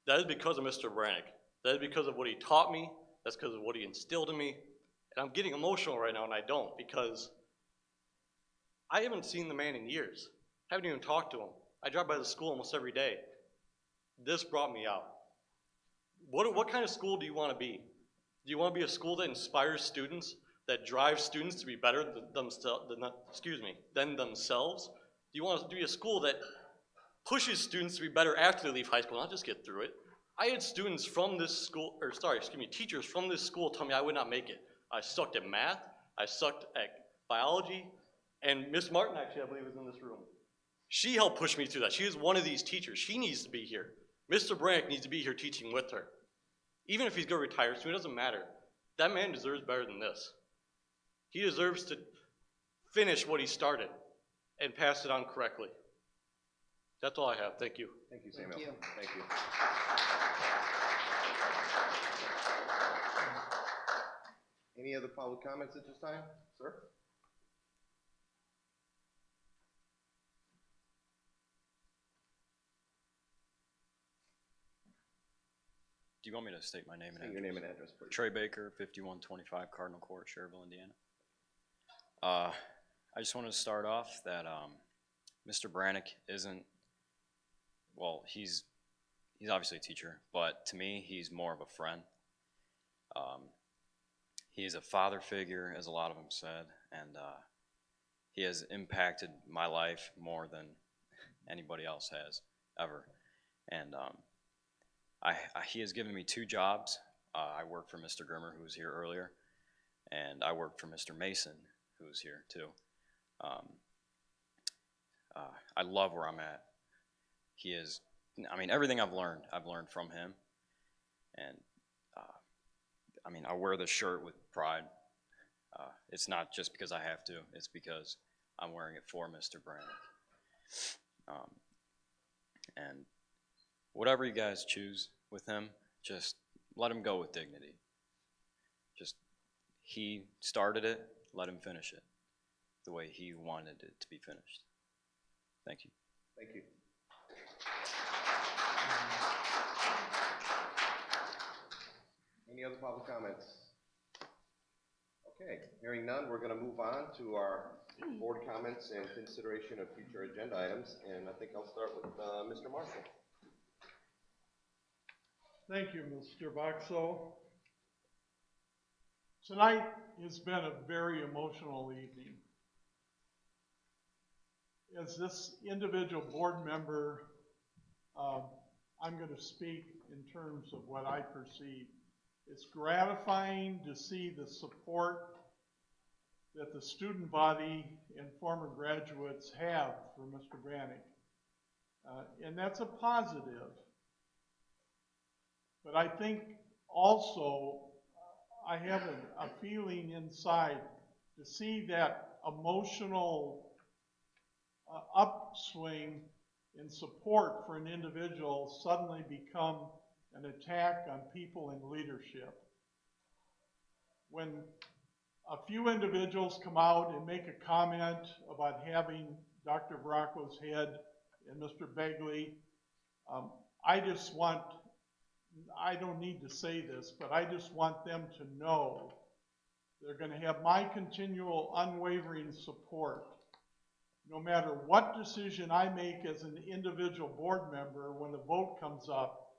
That is because of Mr. Brannick. That is because of what he taught me. That's because of what he instilled in me. And I'm getting emotional right now, and I don't, because I haven't seen the man in years. I haven't even talked to him. I drive by the school almost every day. This brought me out. What kind of school do you want to be? Do you want to be a school that inspires students, that drives students to be better than themselves? Do you want to be a school that pushes students to be better after they leave high school, not just get through it? I had students from this school, teachers from this school tell me I would not make it. I sucked at math, I sucked at biology, and Miss Martin actually, I believe, is in this room. She helped push me through that. She is one of these teachers. She needs to be here. Mr. Brannick needs to be here teaching with her. Even if he's going to retire soon, it doesn't matter. That man deserves better than this. He deserves to finish what he started and pass it on correctly. That's all I have. Thank you. Thank you, Samuel. Thank you. Any other public comments at this time, sir? Do you want me to state my name and State address? your name and address, please. Trey Baker, 5125 Cardinal Court, Cherville, Indiana. I just wanted to start off that Mr. Brannick isn't, well, he's obviously a teacher, but to me, he's more of a friend. He's a father figure, as a lot of them said, and he has impacted my life more than anybody else has ever. And he has given me 2 jobs. I work for Mr. Grimmer, who was here earlier, and I work for Mr. Mason, who was here too. I love where I'm at. He is, I mean, everything I've learned from him. And I mean, I wear this shirt with pride. It's not just because I have to, it's because I'm wearing it for Mr. Brannick. And whatever you guys choose with him, just let him go with dignity. Just, he started it, let him finish it the way he wanted it to be finished. Thank you. Thank you. Any other public comments? Okay, hearing none, we're going to move on to our board comments and consideration of future agenda items, and I think I'll start with Mr. Marshall. Thank you, Mr. Boxell. Tonight has been a very emotional evening. As this individual board member, I'm going to speak in terms of what I perceive. It's gratifying to see the support that the student body and former graduates have for Mr. Brannick. And that's a positive. But I think also I have a feeling inside to see that emotional upswing in support for an individual suddenly become an attack on people in leadership. When a few individuals come out and make a comment about having Dr. Bracco's head and Mr. Begley, I don't need to say this, but I just want them to know They're gonna have my continual unwavering support. No matter what decision I make as an individual board member, when the vote comes up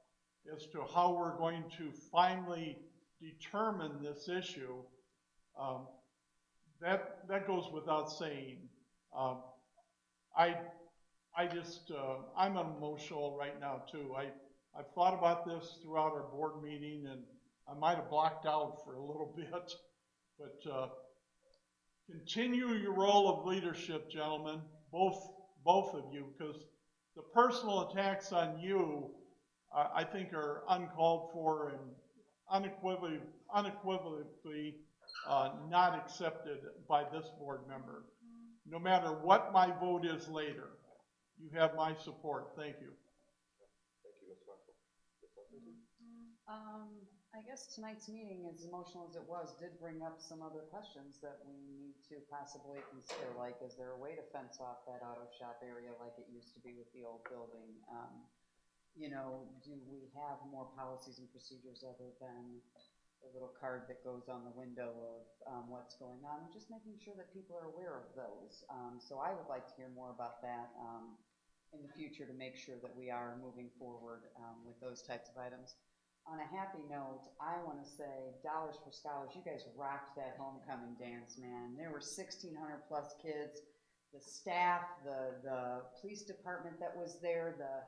as to how we're going to finally determine this issue, that goes without saying. Um, I just, I'm emotional right now too. I've thought about this throughout our board meeting, and I might have blocked out for a little bit, but continue your role of leadership, gentlemen, both of you, because the personal attacks on you, I think are uncalled for and unequivocally not accepted by this board member. No matter what my vote is later, you have my support. Thank you. Thank you, Ms. Russell. Ms. Huntington? I guess tonight's meeting, as emotional as it was, did bring up some other questions that we need to possibly consider, like, is there a way to fence off that auto shop area like it used to be with the old building? You know, do we have more policies and procedures other than the little card that goes on the window of what's going on? Just making sure that people are aware of those. So I would like to hear more about that in the future to make sure that we are moving forward with those types of items. On a happy note, I want to say Dollars for Scholars, you guys rocked that homecoming dance, man. There were 1,600 plus kids. The staff, the police department that was there, the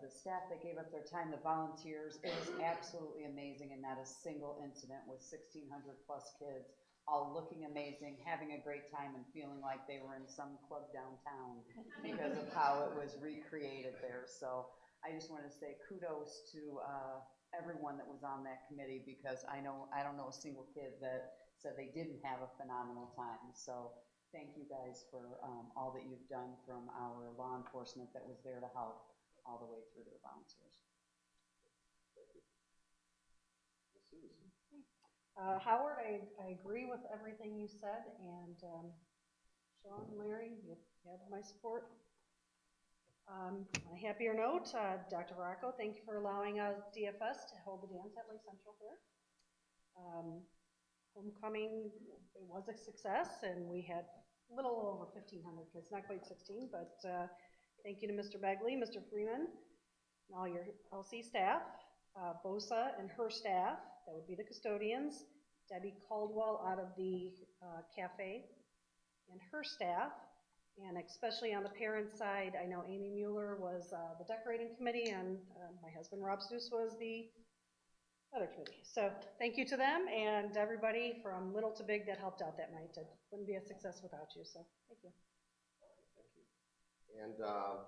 staff that gave up their time, the volunteers, it was absolutely amazing, and not a single incident with 1,600 plus kids all looking amazing, having a great time, and feeling like they were in some club downtown because of how it was recreated there. So I just want to say kudos to everyone that was on that committee, because I don't know a single kid that said they didn't have a phenomenal time. So thank you guys for all that you've done, from our law enforcement that was there to help all the way through to the volunteers. Thank you. Ms. Susan? Howard, I agree with everything you said, and Sean, Larry, you have my support. On a happier note, Dr. Rocco, thank you for allowing DFS to hold the dance at Lake Central here. Homecoming, it was a success, and we had a little over 1,500 kids, not quite 16, but thank you to Mr. Begley, Mr. Freeman, and all your LC staff, Bosa and her staff, that would be the custodians, Debbie Caldwell out of the cafe, and her staff. And especially on the parent side, I know Amy Mueller was the decorating committee, and my husband Rob Seuss was the other committee. So thank you to them and everybody from little to big that helped out that night. It wouldn't be a success without you, so thank you. Thank you. And I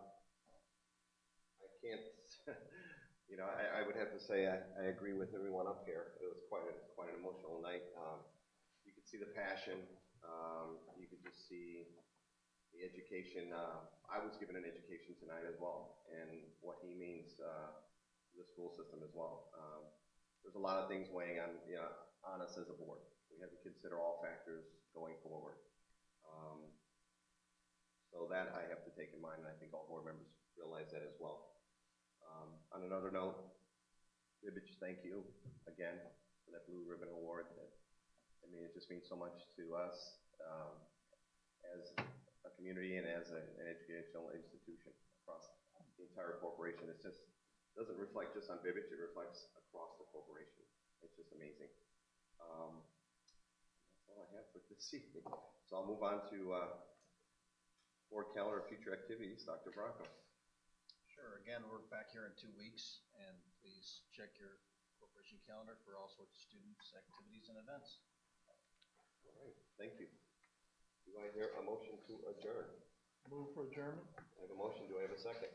can't, you know, I would have to say I agree with everyone up here. It was quite an emotional night. You could see the passion. You could just see the education. I was given an education tonight as well, and what he means to the school system as well. There's a lot of things weighing on us as a board. We have to consider all factors going forward. So that I have to take in mind, and I think all board members realize that as well. On another note, Vibich, thank you again for that Blue Ribbon Award. It just means so much to us as a community and as an educational institution across the entire corporation. It just doesn't reflect just on Vibich, it reflects across the corporation. It's just amazing. That's all I have for this evening. So I'll move on to board calendar, future activities. Dr. Bronco. Sure, again, we're back here in 2 weeks, and please check your corporation calendar for all sorts of students, activities, and events. All right, thank you. Do I hear a motion to adjourn? Move for adjournment. I have a motion. Do I have a second?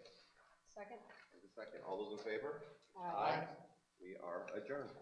Second. I have a second. All those in favor? Aye. We are adjourned.